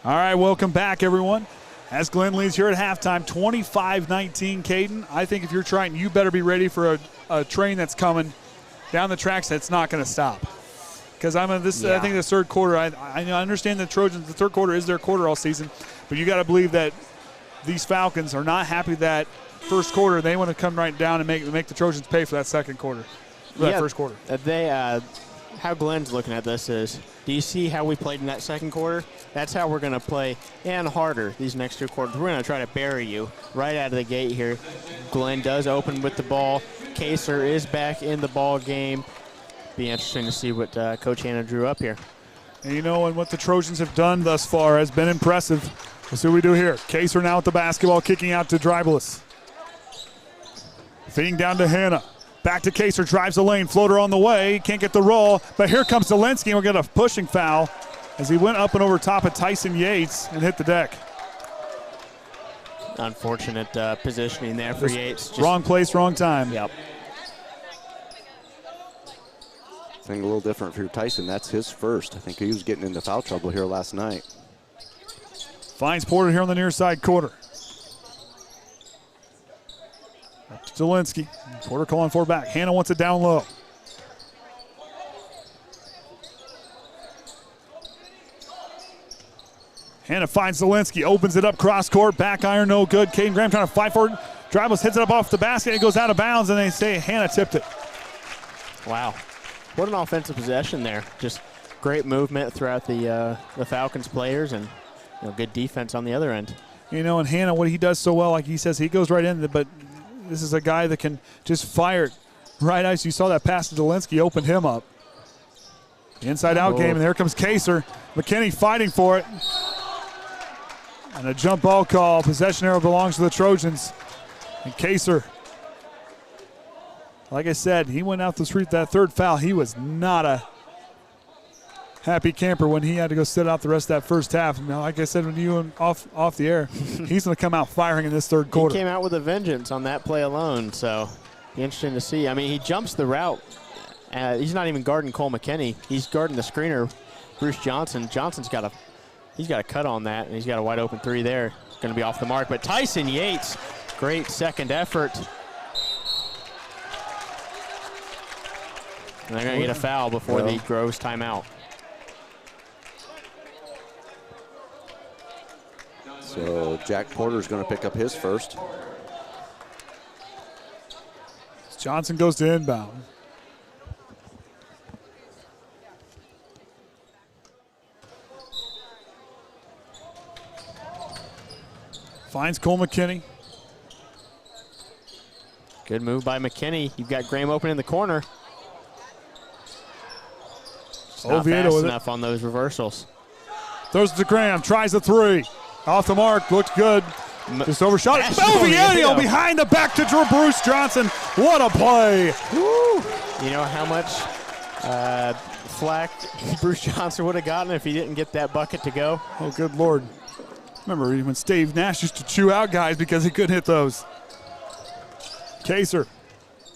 All right, welcome back, everyone. As Glenn leads here at halftime, 25-19, Kaden. I think if you're Triton, you better be ready for a train that's coming down the tracks that's not going to stop. Because I think the third quarter, I understand the Trojans, the third quarter is their quarter all season, but you got to believe that these Falcons are not happy that first quarter. They want to come right down and make the Trojans pay for that second quarter, that first quarter. How Glenn's looking at this is, do you see how we played in that second quarter? That's how we're going to play, and harder these next 2 quarters. We're going to try to bury you right out of the gate here. Glenn does open with the ball. Kaser is back in the ball game. Be interesting to see what Coach Hanna drew up here. And and what the Trojans have done thus far has been impressive. We'll see what we do here. Kaser now with the basketball, kicking out to Dribeless. Feeding down to Hanna. Back to Kaser, drives the lane, floater on the way, can't get the roll, but here comes Dolinsky, and we'll get a pushing foul as he went up and over top of Tyson Yates and hit the deck. Unfortunate positioning there for Yates. Wrong place, wrong time. Yep. Thing a little different for Tyson. That's his first. I think he was getting into foul trouble here last night. Finds Porter here on the near side quarter. Dolinsky. Porter calling for back. Hanna wants it down low. Hanna finds Dolinsky, opens it up cross court, back iron, no good. Kaden Graham trying to fight for it. Dribbles, hits it up off the basket, it goes out of bounds, and they say Hanna tipped it. Wow. What an offensive possession there. Just great movement throughout the Falcons players, and good defense on the other end. And Hanna, what he does so well, like he says, he goes right in, but this is a guy that can just fire it right ice. You saw that pass to Dolinsky, opened him up. Inside-out game, and there comes Kaser. McKinney fighting for it. And a jump ball call. Possession arrow belongs to the Trojans. And Kaser, like I said, he went out the street that third foul. He was not a happy camper when he had to go sit out the rest of that first half. Now, like I said, when you were off the air, he's going to come out firing in this third quarter. He came out with a vengeance on that play alone, so be interesting to see. I mean, he jumps the route. He's not even guarding Cole McKinney. He's guarding the screener, Bruce Johnson. Johnson's got a cut on that, and he's got a wide open three there. It's going to be off the mark, but Tyson Yates, great second effort. And they're going to get a foul before the Groves timeout. So Jack Porter's going to pick up his first. Johnson goes to inbound. Finds Cole McKinney. Good move by McKinney. You've got Graham open in the corner. Not fast enough on those reversals. Throws it to Graham. Tries the three. Off the mark. Looked good. Just overshot it. Oviedo behind the back to Bruce Johnson. What a play. Woo. You know how much flack Bruce Johnson would have gotten if he didn't get that bucket to go? Oh, good Lord. Remember when Steve Nash used to chew out guys because he couldn't hit those. Kaser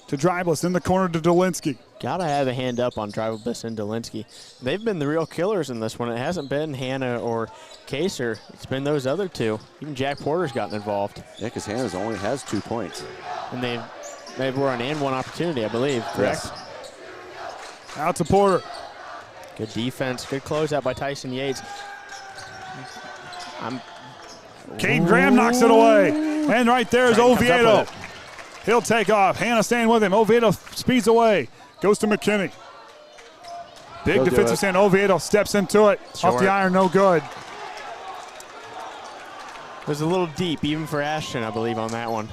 to Dribeless in the corner to Dolinsky. Got to have a hand up on Dribeless and Dolinsky. They've been the real killers in this one. It hasn't been Hanna or Kaser. It's been those other two. Even Jack Porter's gotten involved. Yeah, because Hanna's only has 2 points. And they were an and one opportunity, I believe, correct? Yes. Out to Porter. Good defense. Good closeout by Tyson Yates. Kaden Graham knocks it away. And right there is Oviedo. He'll take off. Hanna staying with him. Oviedo speeds away. Goes to McKinney. Big defensive stand. Oviedo steps into it. Short. Off the iron, no good. It was a little deep, even for Ashton, I believe, on that one.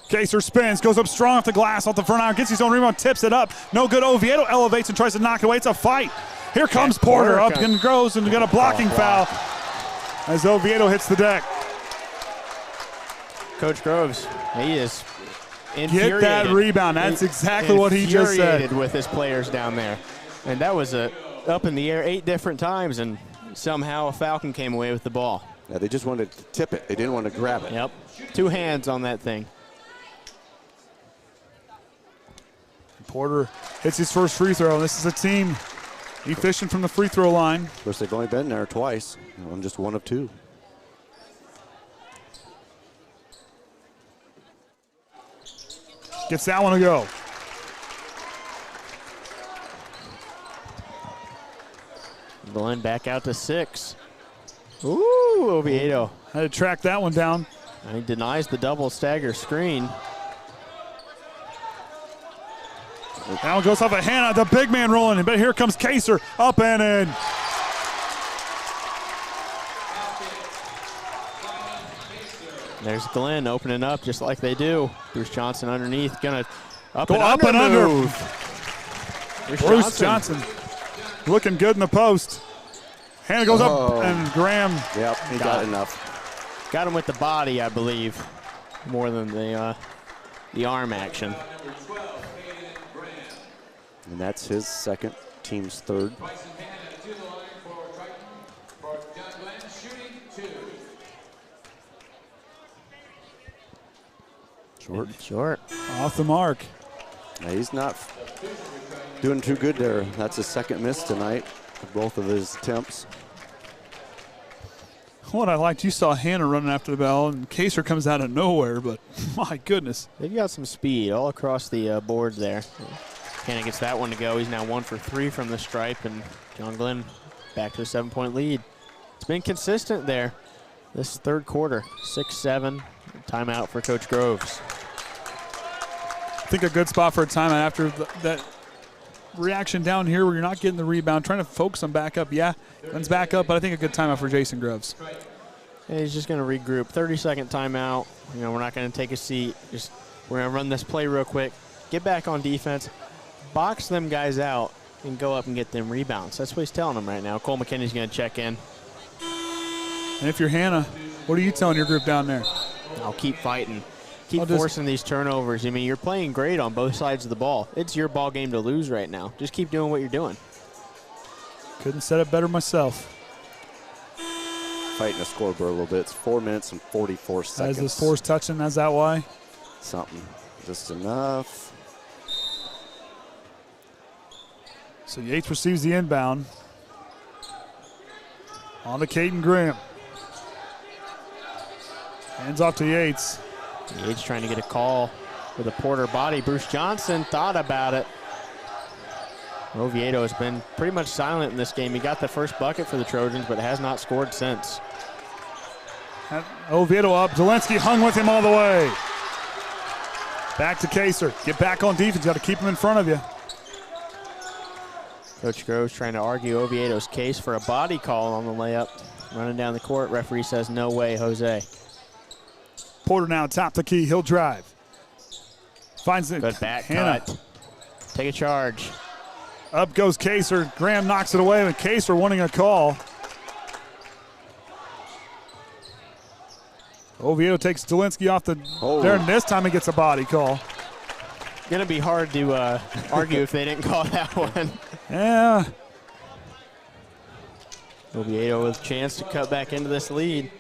Kaser spins, goes up strong off the glass, off the front iron, gets his own rebound, tips it up. No good. Oviedo elevates and tries to knock it away. It's a fight. Here comes Porter up and goes and got a blocking foul as Oviedo hits the deck. Coach Groves, he is infuriated. Get that rebound. That's exactly what he just said. Infuriated with his players down there. And that was up in the air 8 different times, and somehow a Falcon came away with the ball. Yeah, they just wanted to tip it. They didn't want to grab it. Yep. 2 hands on that thing. Porter hits his first free throw. This is a team Efficient from the free throw line. Of course, they've only been there twice. I'm just one of two. Gets that one to go. Glenn back out to 6. Ooh, Oviedo. Had to track that one down. He denies the double stagger screen. That one goes off of Hannah, the big man rolling, but here comes Kaser, up and in. There's Glenn opening up just like they do. Bruce Johnson underneath, gonna Go up and under. move. Bruce Johnson looking good in the post. Hannah goes up and Graham. Yep, he got enough. Got him with the body, I believe, more than the arm action. And that's his second, team's third. Short. Off the mark. Now he's not doing too good there. That's his second miss tonight, both of his attempts. What I liked, you saw Hannah running after the ball, and Kaser comes out of nowhere, but my goodness. They've got some speed all across the board there. Hannah gets that one to go. He's now 1 for 3 from the stripe, and John Glenn back to a 7-point lead. It's been consistent there this third quarter. 6-7, timeout for Coach Groves. I think a good spot for a timeout after that reaction down here where you're not getting the rebound, trying to focus on back up. Yeah, Glenn's back up, but I think a good timeout for Jason Groves. And he's just going to regroup. 30-second timeout. You know, we're not going to take a seat. We're going to run this play real quick. Get back on defense. Box them guys out and go up and get them rebounds. That's what he's telling them right now. Cole McKinney's going to check in. And if you're Hannah, what are you telling your group down there? I'll keep fighting. Keep forcing these turnovers. I mean, you're playing great on both sides of the ball. It's your ball game to lose right now. Just keep doing what you're doing. Couldn't set it better myself. Fighting the scoreboard a little bit. It's 4 minutes and 44 seconds. As this force touching, is that why? Something. Just enough. So Yates receives the inbound. On to Kaden Graham. Hands off to Yates. Yates trying to get a call with a Porter body. Bruce Johnson thought about it. Oviedo has been pretty much silent in this game. He got the first bucket for the Trojans, but has not scored since. Oviedo up. Zelensky hung with him all the way. Back to Kaser. Get back on defense. Got to keep him in front of you. Coach Groves trying to argue Oviedo's case for a body call on the layup. Running down the court. Referee says no way, Jose. Porter now top the key. He'll drive. Finds it. Good back Hannah. cut. Take a charge. Up goes Kaser. Graham knocks it away, but Kaser wanting a call. Oviedo takes Zelensky off the there, and this time he gets a body call. Gonna be hard to argue if they didn't call that one. Yeah. Oviedo with a chance to cut back into this lead.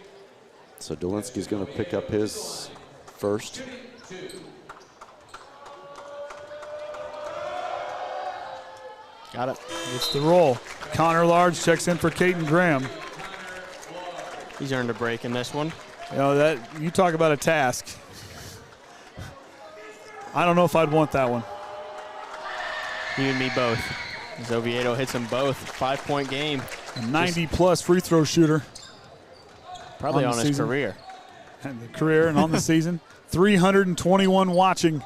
So Dolinski's going to pick up his first. Got it. It's the roll. Connor Large checks in for Kaden Graham. He's earned a break in this one. You know, that you talk about a task. I don't know if I'd want that one. You and me both. As Oviedo hits them both. 5-point game. A 90-plus free throw shooter. Probably on his career. And the career and on the season. 321 watching.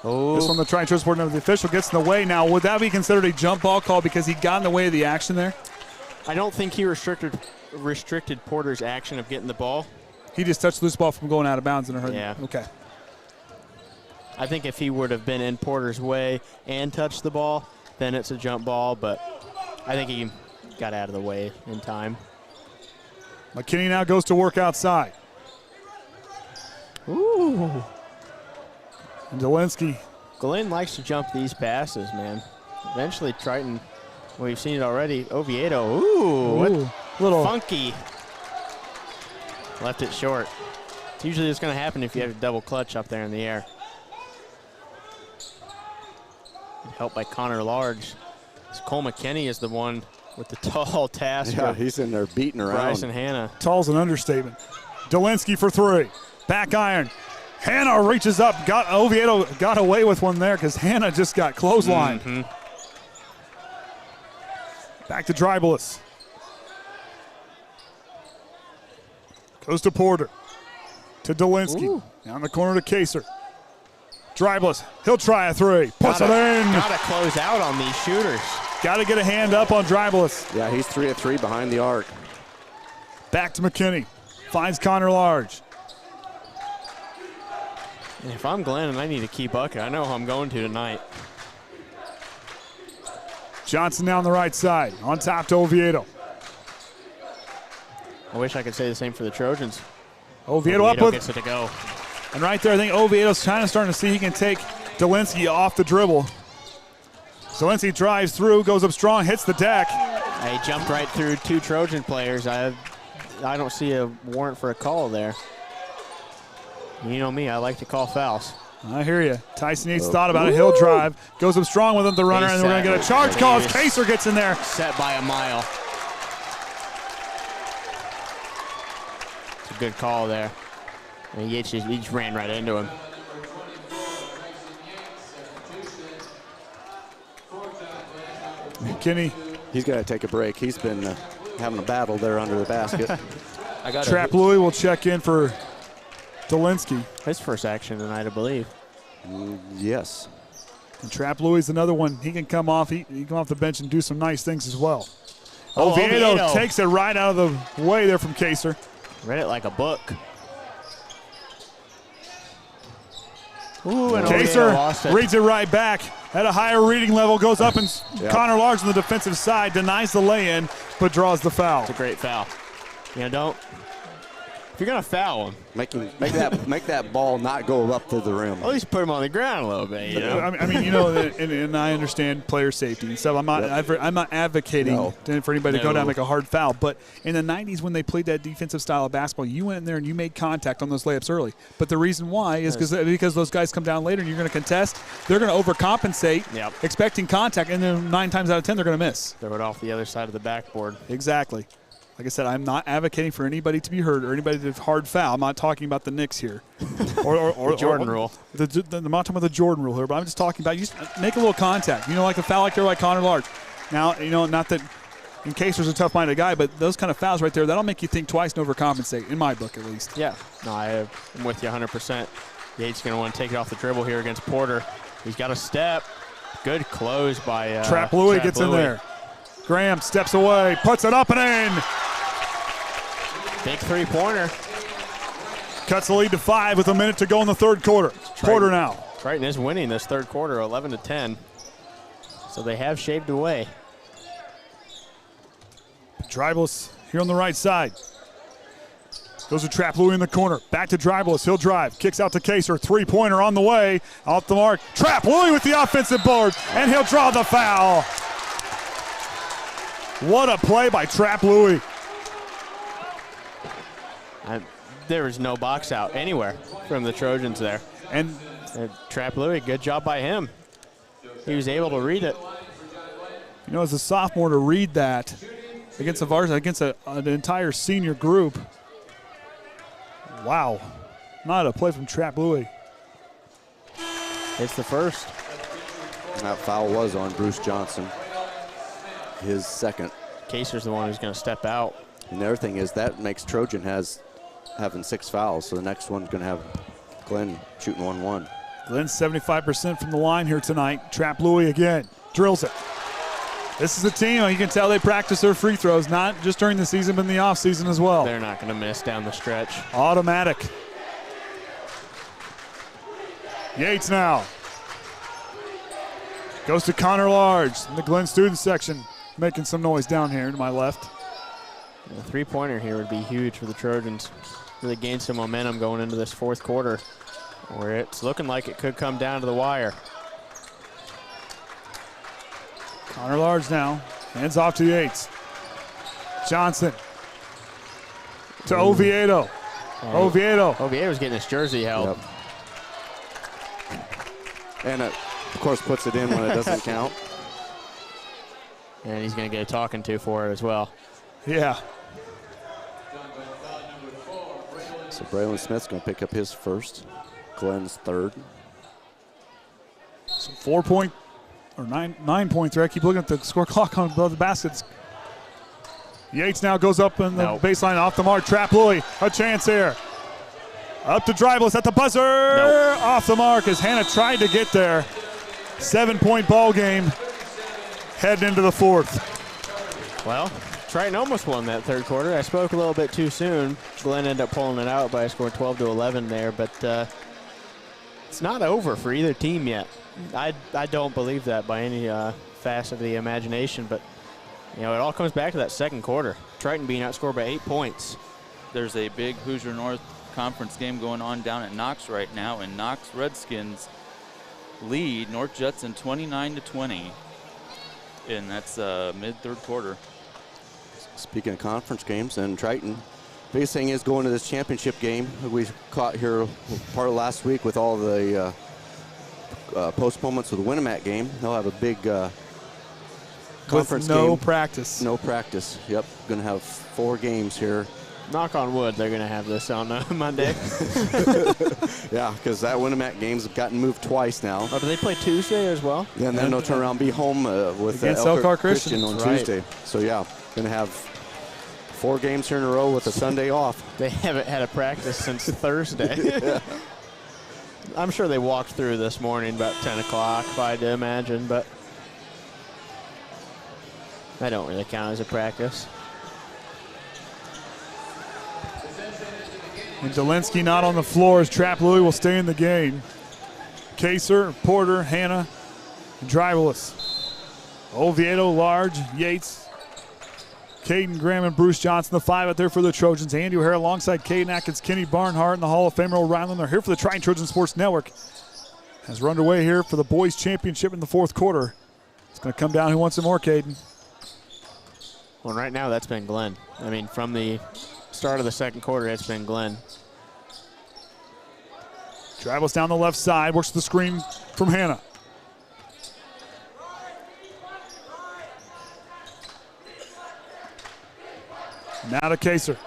Oh. This one, the Triton Sport Network, the official gets in the way now. Would that be considered a jump ball call because he got in the way of the action there? I don't think he restricted Porter's action of getting the ball. He just touched the loose ball from going out of bounds and it hurt. Yeah. Okay. I think if he would have been in Porter's way and touched the ball, then it's a jump ball, but I think he got out of the way in time. McKinney now goes to work outside. Ooh. And Dolinski. Glenn likes to jump these passes, man. Eventually, Triton, we've seen it already. Oviedo, what little funky. Left it short. It's usually what's going to happen if you have a double clutch up there in the air. Helped by Connor Large. As Cole McKinney is the one with the tall task. Yeah, he's in there beating around. Bryson Hanna. Tall's an understatement. Dolinsky for three. Back iron. Hanna reaches up. Oviedo got away with one there because Hanna just got clotheslined. Back to Dribeless. Goes to Porter. To Dolinsky. Down the corner to Kaser. Dribeless. He'll try a three. Puts it in. Gotta close out on these shooters. Got to get a hand up on Dribeless. Yeah, he's 3 of 3 behind the arc. Back to McKinney. Finds Connor Large. And if I'm Glenn and I need a key bucket, I know who I'm going to tonight. Johnson down the right side. On top to Oviedo. I wish I could say the same for the Trojans. Oviedo up with. Gets it to go. And right there, I think Oviedo's kind of starting to see he can take Dolinsky off the dribble. Dolinsky drives through, goes up strong, hits the deck. He jumped right through 2 Trojan players. I don't see a warrant for a call there. You know me, I like to call fouls. I hear you. Tyson Yates thought about it. He'll drive. Goes up strong with him, the runner, and we're going to get a charge call as Kaser gets in there. Set by a mile. It's a good call there. And Yates he just ran right into him. McKinney. He's got to take a break. He's been having a battle there under the basket. Trap Louis will check in for Dolinsky. His first action tonight, I believe. Yes. And Trap Louis is another one. He can come off. He can come off the bench and do some nice things as well. Oviedo takes it right out of the way there from Kaser. Read it like a book. Ooh, and Kaser reads it right back at a higher reading level, goes up and Connor Large on the defensive side, denies the lay-in, but draws the foul. It's a great foul. You know, if you're gonna foul him, make that ball not go up to the rim. at least put him on the ground a little bit. You know, I mean, you know, and I understand player safety and stuff. I'm not advocating for anybody to go down and make a hard foul. But in the '90s, when they played that defensive style of basketball, you went in there and you made contact on those layups early. But the reason why is because those guys come down later and you're going to contest. They're going to overcompensate, expecting contact, and then 9 times out of 10 they're going to miss. Throw it off the other side of the backboard. Exactly. Like I said, I'm not advocating for anybody to be hurt or anybody to hard foul. I'm not talking about the Knicks here. or the Jordan rule. I'm not talking about the Jordan rule here, but I'm just talking about you just make a little contact. You know, like a foul like there like Connor Large. Now, you know, not that in case there's a tough-minded guy, but those kind of fouls right there, that'll make you think twice and overcompensate, in my book at least. Yeah. No, I'm with you 100%. Yates going to want to take it off the dribble here against Porter. He's got a step. Good close by Trap Louis gets in there. Graham steps away, puts it up and in. Big three-pointer. Cuts the lead to 5 with a minute to go in the third quarter. Porter now. Triton is winning this third quarter, 11-10. So they have shaved away. Dribeless here on the right side. Goes to Trap Louis in the corner. Back to Dribeless. He'll drive. Kicks out to Kaser. Three-pointer on the way. Off the mark. Trap Louis with the offensive board. And he'll draw the foul. What a play by Trap Louis. There was no box out anywhere from the Trojans there. And Trap Louis, good job by him. He was able to read it. You know, as a sophomore to read that against a Varsity, against an entire senior group. Wow. Not a play from Trap Louis. It's the first. And that foul was on Bruce Johnson. His second. Kaser's the one who's going to step out. And the other thing is that makes Trojan having 6 fouls, so the next one's going to have Glenn shooting 1-1. Glenn's 75% from the line here tonight. Trap Louis again. Drills it. This is a team, you can tell they practice their free throws, not just during the season, but in the offseason as well. They're not going to miss down the stretch. Automatic. Yates now. Goes to Connor Large in the Glenn student section, making some noise down here to my left. A three-pointer here would be huge for the Trojans. Really gain some momentum going into this fourth quarter, where it's looking like it could come down to the wire. Connor Large now. Hands off to Yates. Johnson. To Oviedo. Oviedo's getting his jersey held. Yep. And of course puts it in when it doesn't count. And he's going to get a talking to for it as well. Yeah. So Braylon Smith's going to pick up his first. Glenn's third. So 9 points there. I keep looking at the score clock on above the baskets. Yates now goes up in the baseline off the mark. Trap Louis, a chance here. Up to Dribeless at the buzzer. Off the mark as Hannah tried to get there. 7-point ball game. Heading into the fourth. Well, Triton almost won that third quarter. I spoke a little bit too soon. Glenn ended up pulling it out by a score 12-11 there, but it's not over for either team yet. I don't believe that by any facet of the imagination, but you know, it all comes back to that second quarter. Triton being outscored by 8 points. There's a big Hoosier North Conference game going on down at Knox right now, and Knox Redskins lead North Judson 29-20, and that's mid-third quarter. Speaking of conference games and Triton, biggest thing is going to this championship game. We caught here part of last week with all the postponements of the Winamac game. They'll have a big conference with no game. practice. No practice. Yep, going to have 4 games here. Knock on wood, they're going to have this on Monday. Yeah, because that Winamac game's gotten moved twice now. Oh, do they play Tuesday as well? Yeah, and then they'll turn around and be home with Elkhart Christian on right. Tuesday. So yeah, going to have 4 games here in a row with a Sunday off. They haven't had a practice since Thursday. Yeah. I'm sure they walked through this morning about 10 o'clock, if I had to imagine, but that don't really count as a practice. And Delinsky not on the floor as Trap Louis will stay in the game. Kaser, Porter, Hannah, and Dribeless. Oviedo, Large, Yates, Kaden, Graham, and Bruce Johnson, the 5 out there for the Trojans. Andy O'Hara alongside Kaden, Atkins, Kinney, Barnhart, and the Hall of Famer Orion. They're here for the Triton Trojan Sports Network. As we're underway here for the boys' championship in the fourth quarter. It's going to come down. Who wants some more, Kaden? Well, right now that's been Glenn. I mean, from the start of the second quarter, it's been Glenn. Travels down the left side, works the screen from Hannah. Now to Kaser.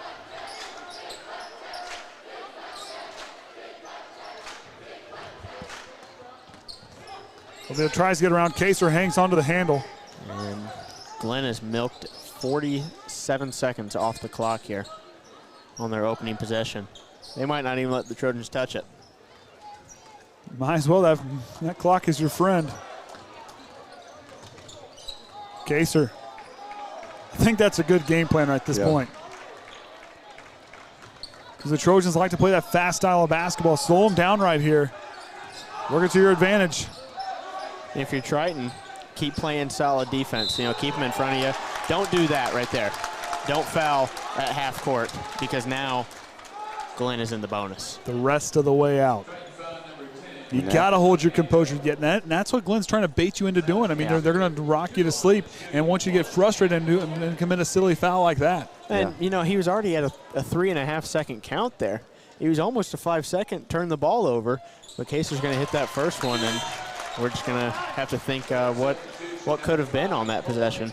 Oviedo tries to get around. Kaser hangs onto the handle. And Glenn has milked 47 seconds off the clock here on their opening possession. They might not even let the Trojans touch it. Might as well. That clock is your friend. Kaser. I think that's a good game plan right at this point. Because the Trojans like to play that fast style of basketball. Slow them down right here. Work it to your advantage. If you're Triton, keep playing solid defense. You know, keep them in front of you. Don't do that right there. Don't foul at half court because now Glenn is in the bonus. The rest of the way out. You got to hold your composure. And that's what Glenn's trying to bait you into doing. I mean, they're going to rock you to sleep. And once you get frustrated and commit a silly foul like that. And, you know, he was already at a 3.5 second count there. He was almost a 5 second, turn the ball over. But Kaser's going to hit that first one, and we're just going to have to think what could have been on that possession.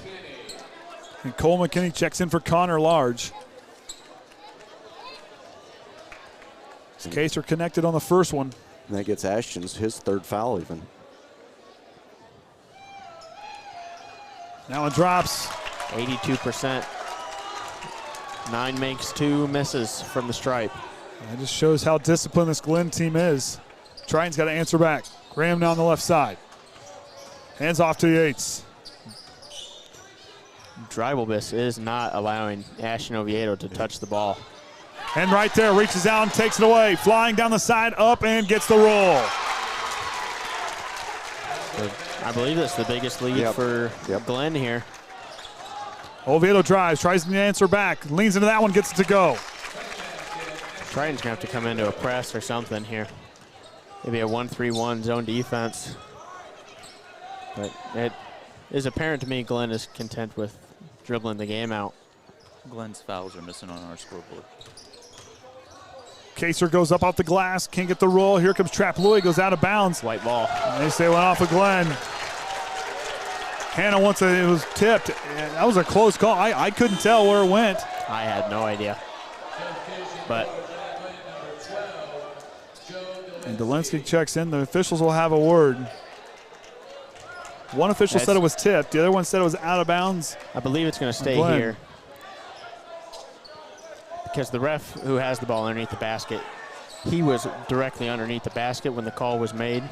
And Cole McKinney checks in for Connor Large. Kaser connected on the first one. And that gets Ashton's his 3rd foul even. Now it drops. 82%. 9 makes, 2 misses from the stripe. That just shows how disciplined this Glenn team is. Triton's got to answer back. Graham now on the left side. Hands off to Yates. Dribeless is not allowing Ashton Oviedo to touch the ball. And right there, reaches out and takes it away. Flying down the side, up, and gets the roll. I believe that's the biggest lead for Glenn here. Oviedo drives, tries to answer back, leans into that one, gets it to go. Triton's going to have to come into a press or something here. Maybe a 1-3-1 zone defense. But it is apparent to me Glenn is content with dribbling the game out. Glenn's fouls are missing on our scoreboard. Kaser goes up off the glass, can't get the roll. Here comes Trap Louis, goes out of bounds. White ball. And they say one off of Glenn. Hannah wants it was tipped. That was a close call. I couldn't tell where it went. I had no idea. But And Dolinsky checks in. The officials will have a word. One official said it was tipped. The other one said it was out of bounds. I believe it's going to stay here. Because the ref who has the ball underneath the basket, he was directly underneath the basket when the call was made.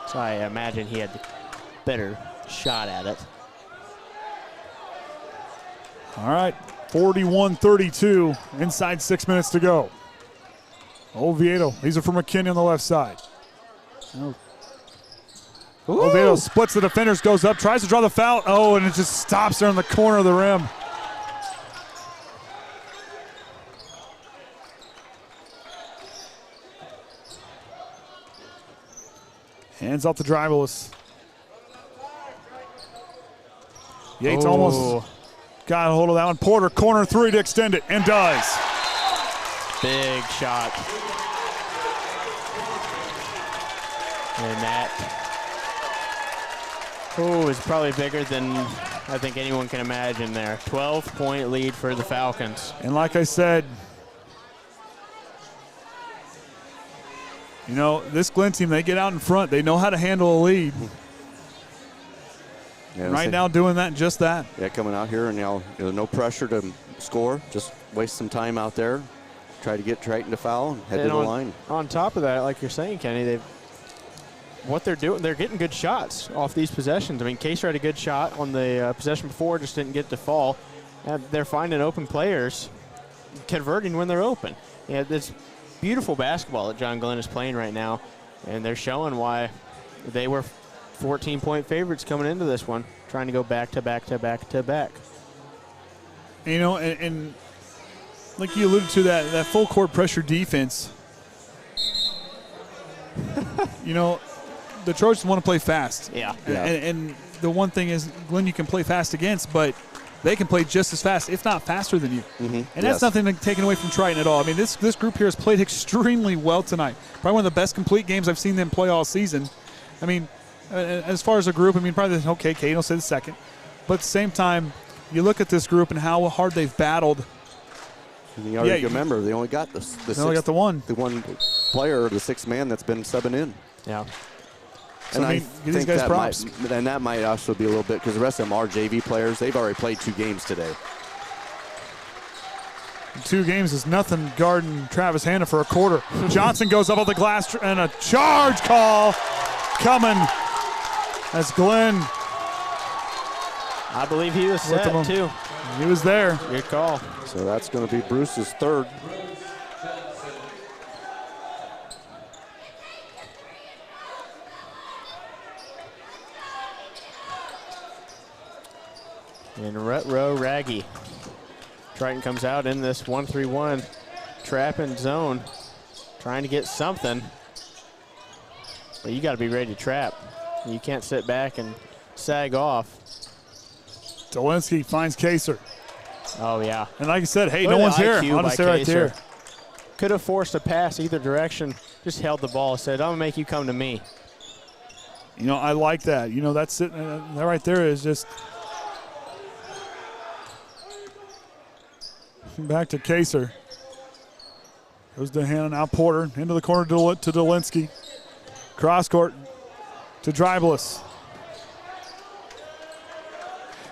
So I imagine he had a better shot at it. All right, 41-32, inside 6 minutes to go. Oviedo, these are for McKinney on the left side. Oviedo splits the defenders, goes up, tries to draw the foul. Oh, and it just stops there in the corner of the rim. Hands off the dribbleless. Yates almost got a hold of that one. Porter, corner three to extend it, and does. Big shot. And that is probably bigger than I think anyone can imagine there. 12-point lead for the Falcons. And like I said, you know, this Glen team, they get out in front. They know how to handle a lead. Yeah, right now doing that, just that. Yeah, coming out here and no pressure to score. Just waste some time out there. Try to get Triton to foul and head to the line. On top of that, like you're saying, Kenny, what they're doing, they're getting good shots off these possessions. I mean, Kaser had a good shot on the possession before, just didn't get to fall. And they're finding open players, converting when they're open. Yeah, it's beautiful basketball that John Glenn is playing right now, and they're showing why they were 14-point favorites coming into this one, trying to go back to back to back to back. You know, and like you alluded to, that full court pressure defense. You know, the Trojans want to play fast. Yeah. And the one thing is, Glenn, you can play fast against, but they can play just as fast, if not faster than you. Mm-hmm. And that's nothing taken away from Triton at all. I mean, this group here has played extremely well tonight. Probably one of the best complete games I've seen them play all season. I mean, as far as a group, I mean, probably, okay, Kaden will say the second. But at the same time, you look at this group and how hard they've battled. And you already remember, they only got they only got the one player, the sixth man that's been subbing in. Yeah. So and I mean, give these guys props. That might also be a little bit because the rest of them are JV players. They've already played 2 games today. 2 games is nothing guarding Travis Hanna for a quarter. Johnson goes up on the glass and a charge call coming as Glenn. I believe he was set too. He was there. Good call. So that's going to be Bruce's third. And Retro Raggy. Triton comes out in this 1-3-1 trap and zone, trying to get something. But you got to be ready to trap. You can't sit back and sag off. Dolinsky finds Kaser. Oh, yeah. And like I said, hey, no one's here. I'll just stay right there. Could have forced a pass either direction, just held the ball, said, I'm going to make you come to me. You know, I like that. You know, that's it. That right there is just back to Kaser. Goes to Hannon, now Porter, into the corner to Dolinsky. Cross court to Dribeless.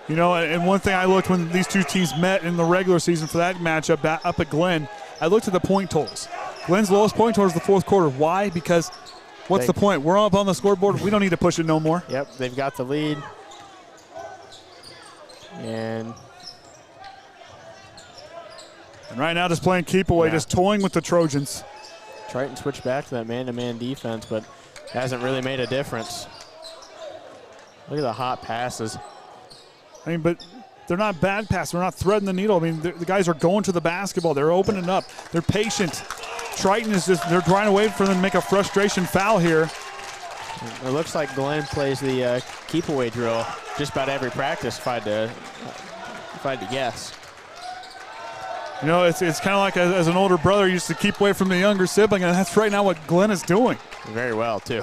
You know, and one thing I looked when these two teams met in the regular season for that matchup up at Glen, I looked at the point totals. Glen's lowest point total is the fourth quarter. Why? Because what's the point? We're up on the scoreboard. We don't need to push it no more. Yep, they've got the lead. And right now just playing keep away, just toying with the Trojans. Triton switched back to that man-to-man defense, but hasn't really made a difference. Look at the hot passes. I mean, but they're not bad passes. They're not threading the needle. I mean, the guys are going to the basketball. They're opening up. They're patient. Triton is just, they're trying to wait for them to make a frustration foul here. It looks like Glenn plays the keep-away drill just about every practice, if I had to guess. You know, it's kind of like as an older brother used to keep away from the younger sibling, and that's right now what Glenn is doing. Very well, too.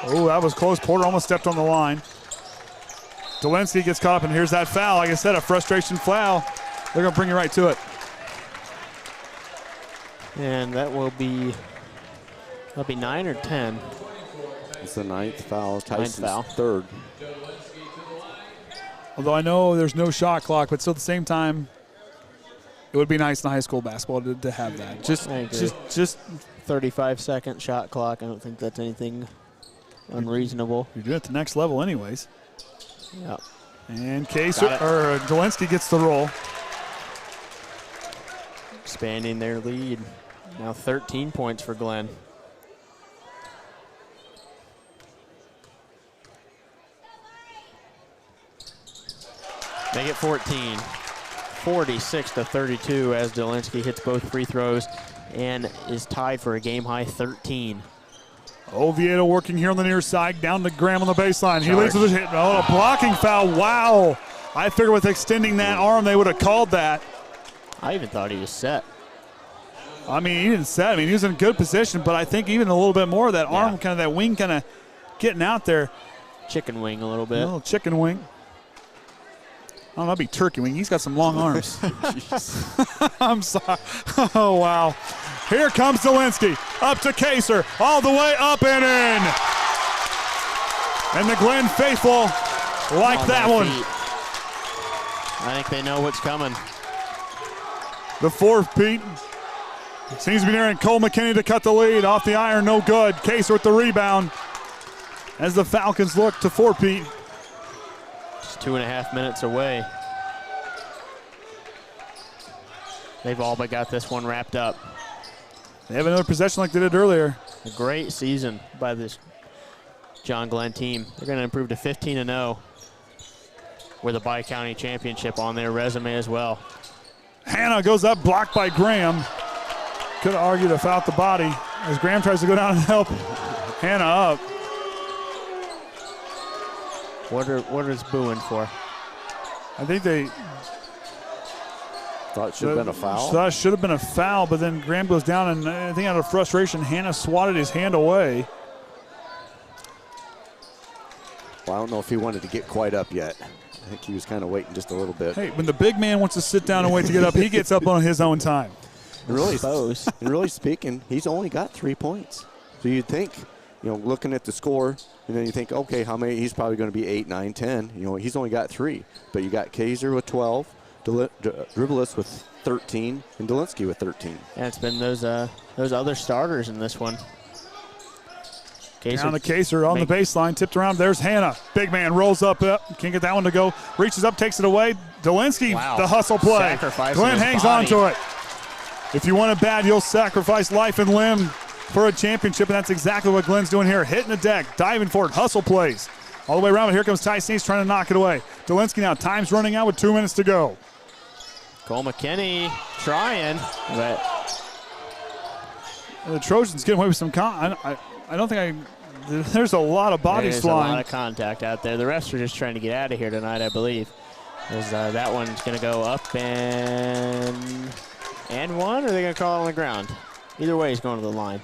Oh, that was close. Porter almost stepped on the line. Dolinsky gets caught up, and here's that foul. Like I said, a frustration foul. They're going to bring you right to it. And that'll be 9 or 10. It's the 9th foul. Tyson's foul. 3rd. Although I know there's no shot clock, but still at the same time, it would be nice in high school basketball to have that. Just 35-second shot clock. I don't think that's anything unreasonable. You're doing it at the next level anyways. Yep. And Dolinsky gets the roll. Expanding their lead. Now 13 points for Glenn. Make it 14. 46-32 as Dolinsky hits both free throws and is tied for a game-high 13. Oviedo working here on the near side, down to Graham on the baseline. He leads with a hit. Oh, a blocking foul. Wow. I figured with extending that arm, they would have called that. I even thought he was set. I mean, he didn't set. I mean, he was in good position, but I think even a little bit more, that arm, kind of that wing kind of getting out there. Chicken wing a little bit. A little chicken wing. Oh, that'd be turkey wing. He's got some long arms. I'm sorry. Oh, wow. Here comes Dolinsky. Up to Kaser. All the way up and in. And the Glenn faithful like that one. I think they know what's coming. The 4th, Pete. Seems to be nearing Cole McKinney to cut the lead. Off the iron, no good. Kaser with the rebound. As the Falcons look to 4, Pete. 2.5 minutes away. They've all but got this one wrapped up. They have another possession like they did earlier. A great season by this John Glenn team. They're going to improve to 15-0 with a Bi-County championship on their resume as well. Hannah goes up, blocked by Graham. Could have argued a foul at the body as Graham tries to go down and help Hannah up. What is booing for? I think they thought it should have been a foul. Thought it should have been a foul, but then Graham goes down, and I think out of frustration, Hannah swatted his hand away. Well, I don't know if he wanted to get quite up yet. I think he was kind of waiting just a little bit. Hey, when the big man wants to sit down and wait to get up, he gets up on his own time. And really speaking, he's only got 3 points. So you'd think, looking at the score, and then you think, okay, how many? He's probably going to be 8, 9, 10. He's only got 3. But you got Kaser with 12, Dribblis with 13, and Dolinsky with 13. Yeah, it's been those other starters in this one. Down to Kaser on the baseline, tipped around. There's Hannah. Big man rolls up. Can't get that one to go. Reaches up, takes it away. Dolinsky, the hustle play. Glenn hangs on to it. If you want it bad, you'll sacrifice life and limb for a championship, and that's exactly what Glenn's doing here. Hitting the deck, diving for it, hustle plays. All the way around, but here comes Tyson. He's trying to knock it away. Dolinsky now, time's running out with 2 minutes to go. Cole McKinney trying, but the Trojans getting away with some I don't think there's a lot of bodies flying. There's a lot of contact out there. The refs are just trying to get out of here tonight, I believe. As that one's going to go up and one, or are they going to call it on the ground? Either way, he's going to the line.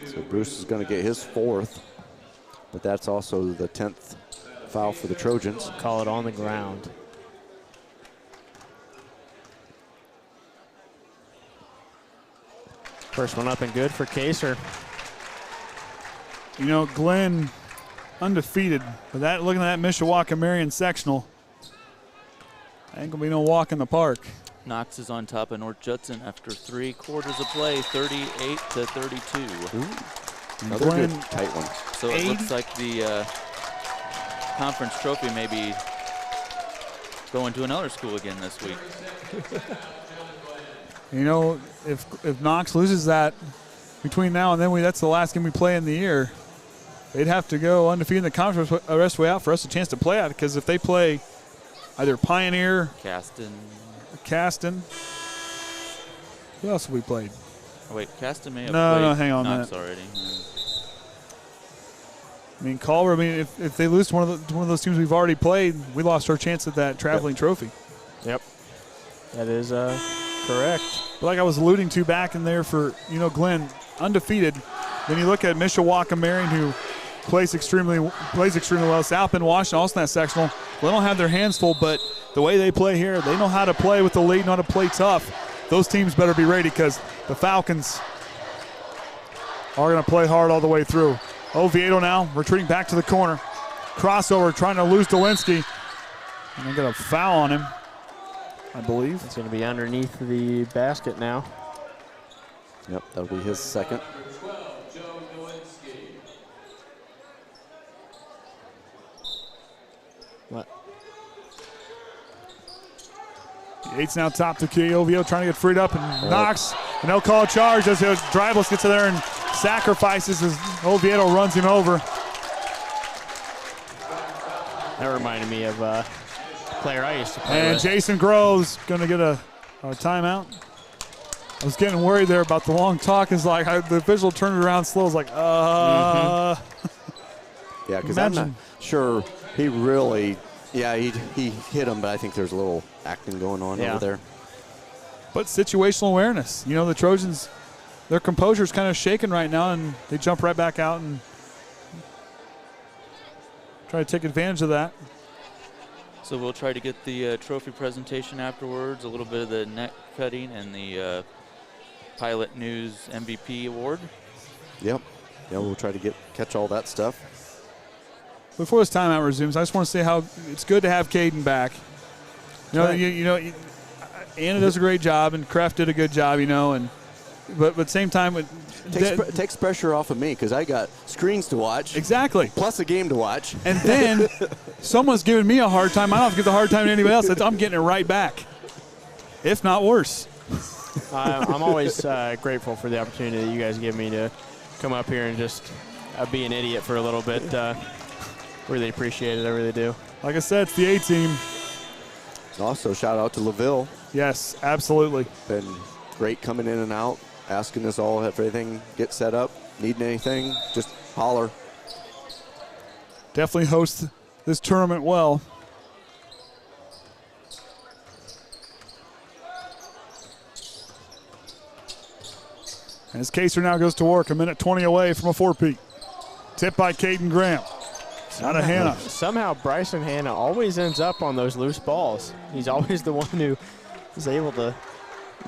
So Bruce is going to get his 4th, but that's also the 10th foul for the Trojans. Call it on the ground. First one up and good for Kaser. Glenn undefeated, but looking at that Mishawaka Marion sectional, ain't gonna be no walk in the park. Knox is on top of North Judson after 3 quarters of play, 38-32. Another good tight one. So it looks like the conference trophy may be going to another school again this week. If Knox loses that between now and then, that's the last game we play in the year. They'd have to go undefeated in the conference the rest of the way out for us a chance to play out, because if they play either Pioneer, Caston. Who else have we played? Oh, wait, Caston may have played. No, hang on Knox a minute. Already. Culver, if they lose to one of those teams we've already played, we lost our chance at that traveling trophy. Yep. That is correct. But like I was alluding to back in there for, Glenn, undefeated. Then you look at Mishawaka Marion, who plays extremely well. South Bend, Washington, also in that sectional. They don't have their hands full, but the way they play here, they know how to play with the lead, know how to play tough. Those teams better be ready because the Falcons are going to play hard all the way through. Oviedo now retreating back to the corner. Crossover, trying to lose Dolinsky. And they're going to foul on him, I believe. It's going to be underneath the basket now. Yep, that'll be his second. What? Yates now top to key. Oviedo trying to get freed up and knocks. And they'll call a charge as Dribbles gets in there and sacrifices as Oviedo runs him over. That reminded me of a player I used to play And with. Jason Groves going to get a timeout. I was getting worried there about the long talk. It's like the official turned it around slow. I was like, Yeah, because I'm not Imagine. sure he really, he hit him, but I think there's a little acting going on over there. But situational awareness. You know, the Trojans, their composure is kind of shaken right now, and they jump right back out and try to take advantage of that. So we'll try to get the trophy presentation afterwards, a little bit of the net cutting and the Pilot News MVP award. Yep. Yeah, we'll try to catch all that stuff. Before this timeout resumes, I just want to say how it's good to have Kaden back. You know, Right. Anna does a great job, and Kreft did a good job, but at the same time, Takes pressure off of me because I got screens to watch. Exactly. Plus a game to watch. And then someone's giving me a hard time. I don't have to give the hard time to anybody else. I'm getting it right back, if not worse. I'm always grateful for the opportunity that you guys give me to come up here and just be an idiot for a little bit. Really appreciate it. I really do. Like I said, it's the A team. Also, shout out to LaVille. Yes, absolutely. Been great coming in and out, asking us all if everything gets set up, needing anything, just holler. Definitely host this tournament well. And as Kaser now goes to work, 1:20 away from a four-peat. Tipped by Kaden Graham. Out of Hannah. Somehow Bryson Hannah always ends up on those loose balls. He's always the one who is able to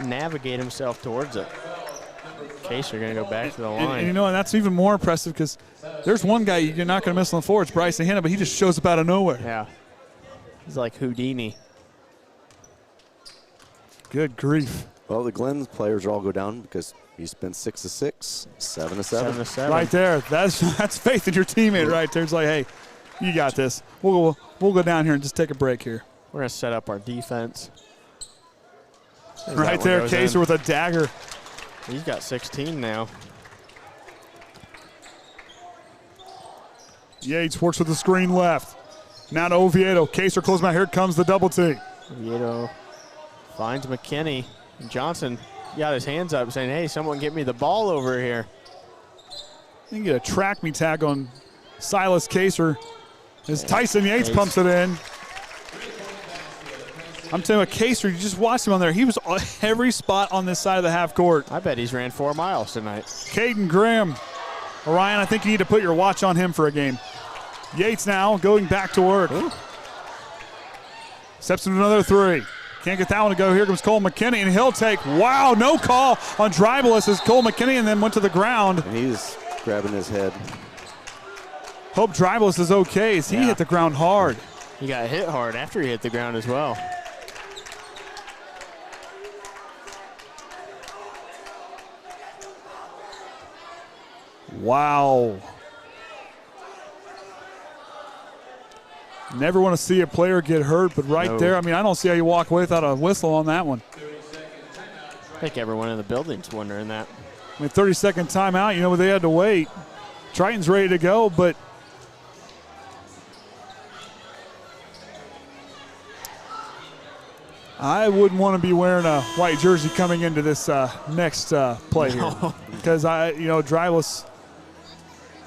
navigate himself towards it. Case you're going to go back to the line. And and that's even more impressive because there's one guy you're not going to miss on the floor. It's Bryson Hannah, but he just shows up out of nowhere. Yeah. He's like Houdini. Good grief. Well, the Glenn's players all go down because he's been 6 of 6, 7 of 7. 7 of 7. Right there. That's faith in your teammate right there. It's like, hey, you got this. We'll go down here and just take a break here. We're going to set up our defense. Right there, Kaser with a dagger. He's got 16 now. Yates works with the screen left. Now to Oviedo. Kaser close my. Here comes the double T. Oviedo finds McKinney. Johnson got his hands up saying, hey, someone get me the ball over here. You can get a track me tag on Silas Kaser as Tyson Yates pumps it in. I'm telling you, Kaser, you just watched him on there. He was on every spot on this side of the half court. I bet he's ran 4 miles tonight. Kaden Graham. Orion, I think you need to put your watch on him for a game. Yates now going back to work. Ooh. Steps into another three. Can't get that one to go. Here comes Cole McKinney, and he'll take, wow, no call on Dribeless as Cole McKinney and then went to the ground. And he's grabbing his head. Hope Dribeless is okay as he hit the ground hard. He got hit hard after he hit the ground as well. Wow. Never want to see a player get hurt, but right there, I mean, I don't see how you walk away without a whistle on that one. I think everyone in the building's wondering that. I mean, 30-second timeout, they had to wait. Triton's ready to go, but I wouldn't want to be wearing a white jersey coming into this next play here. Because, Dribeless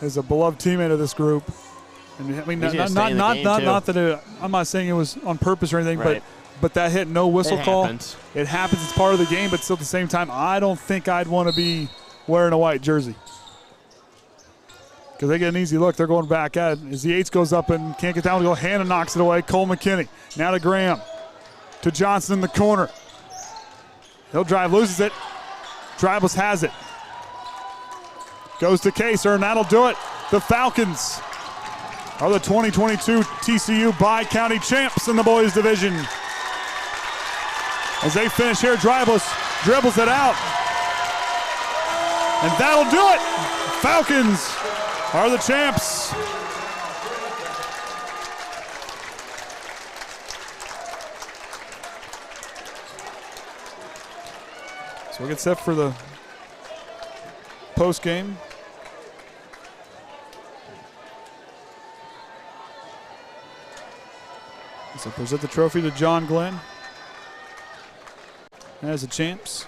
is a beloved teammate of this group. And I mean, not that I'm not saying it was on purpose or anything, Right. but that hit no whistle call. Happens. It happens. It's part of the game, but still at the same time, I don't think I'd want to be wearing a white jersey. because they get an easy look. They're going back at it. As the Yates goes up and can't get down, Hannah knocks it away. Cole McKinney. Now to Graham. To Johnson in the corner. He'll drive, loses it. Dribbles has it. Goes to Kaser, and that'll do it. The Falcons are the 2022 TCU Bi-County champs in the boys division. As they finish here, dribbles it out. And that'll do it. Falcons are the champs. So we'll get set for the post game. So present the trophy to John Glenn as the champs.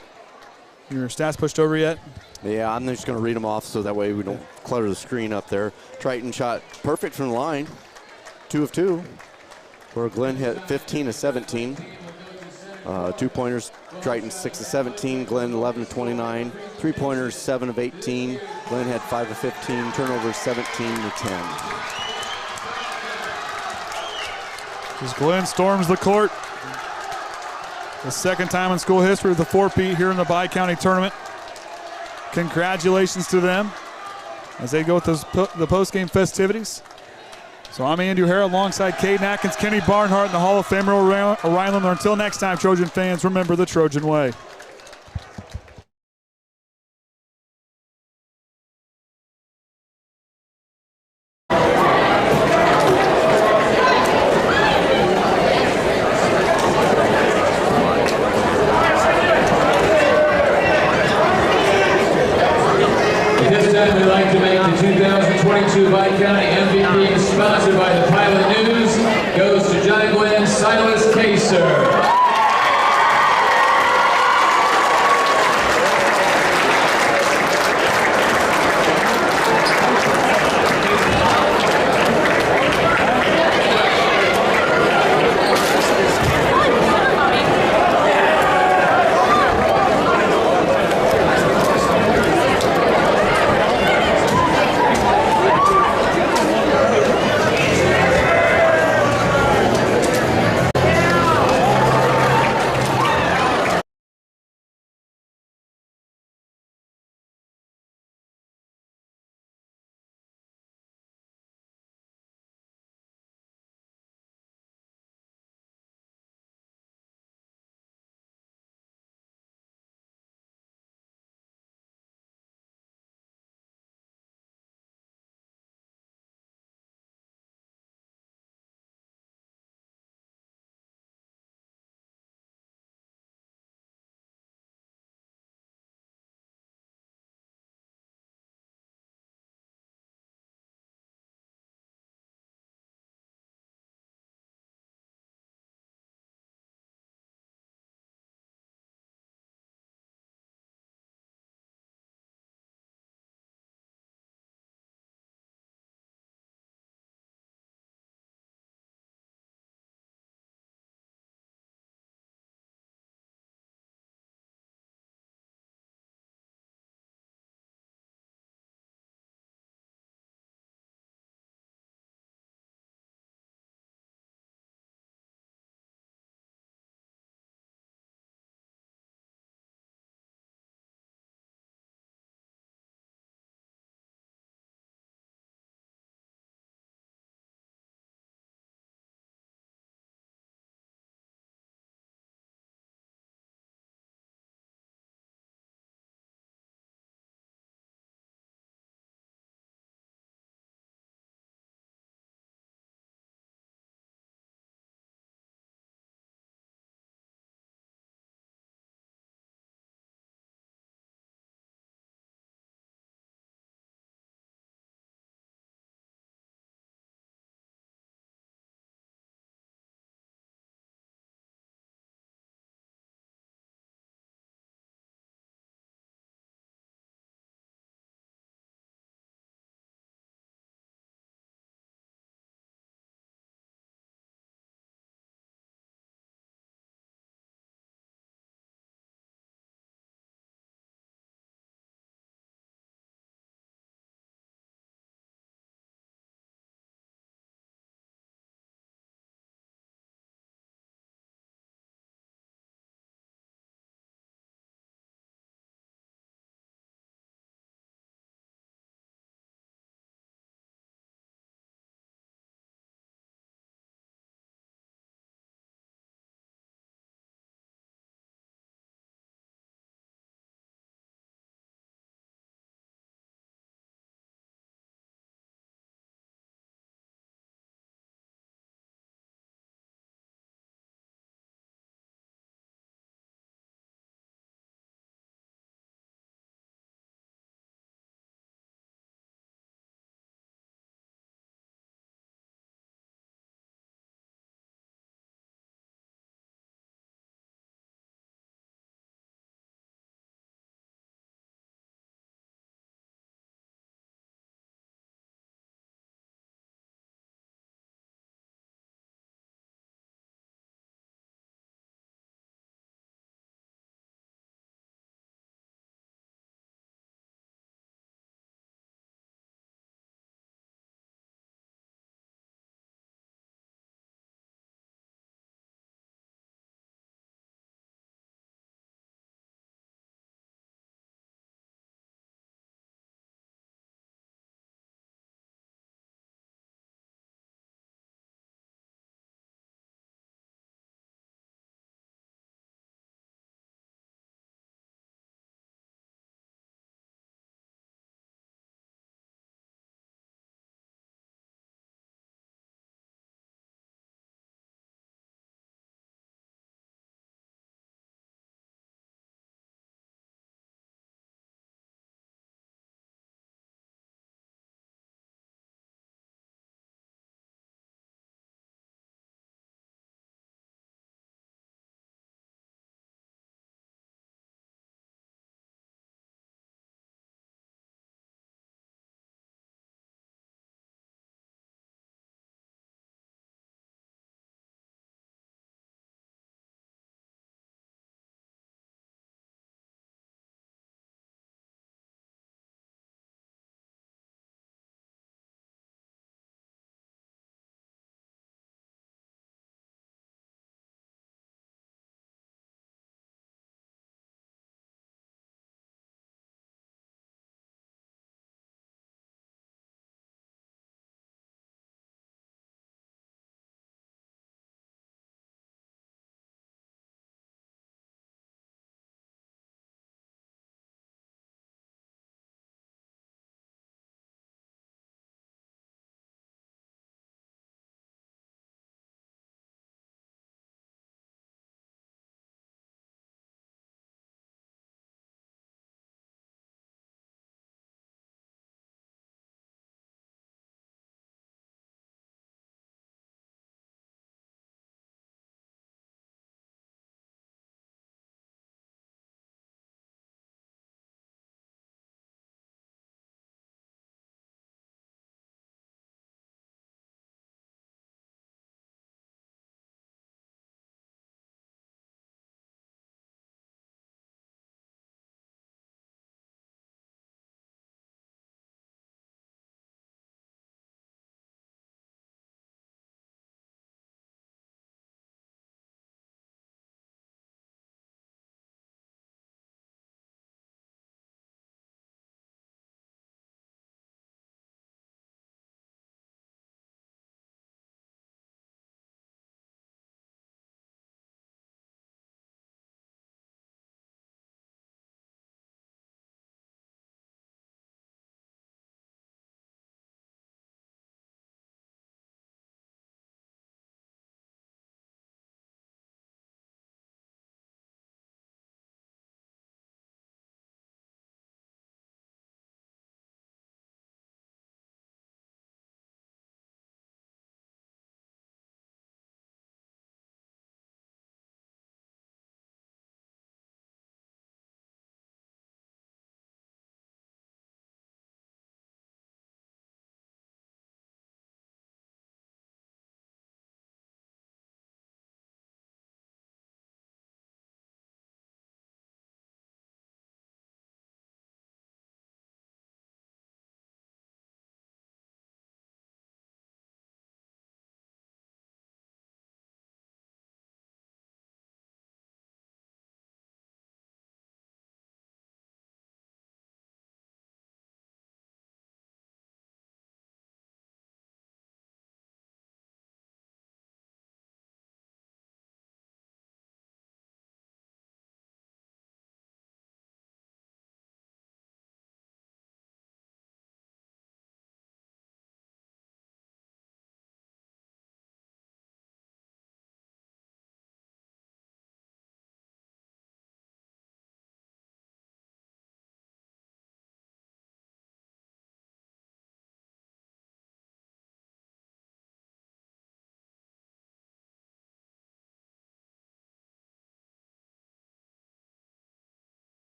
Your stats pushed over yet? Yeah, I'm just going to read them off so that way we don't clutter the screen up there. Triton shot perfect from the line, 2 of 2, where Glenn hit 15 of 17. 2-pointers, Triton 6 of 17, Glenn 11 of 29. 3-pointers, 7 of 18. Glenn had 5 of 15. Turnovers, 17 to 10. As Glenn storms the court. The second time in school history with the 4-peat here in the Bi-County tournament. Congratulations to them as they go with the post-game festivities. So I'm Andy O'Hara alongside Kaden Atkins, Kenny Barnhart, and the Hall of Famer Orion Lemler. Until next time, Trojan fans, remember the Trojan way. We'd like to make the 2022 Bi-County MVP, sponsored by the Pilot News, goes to John Glenn Silas Kaser.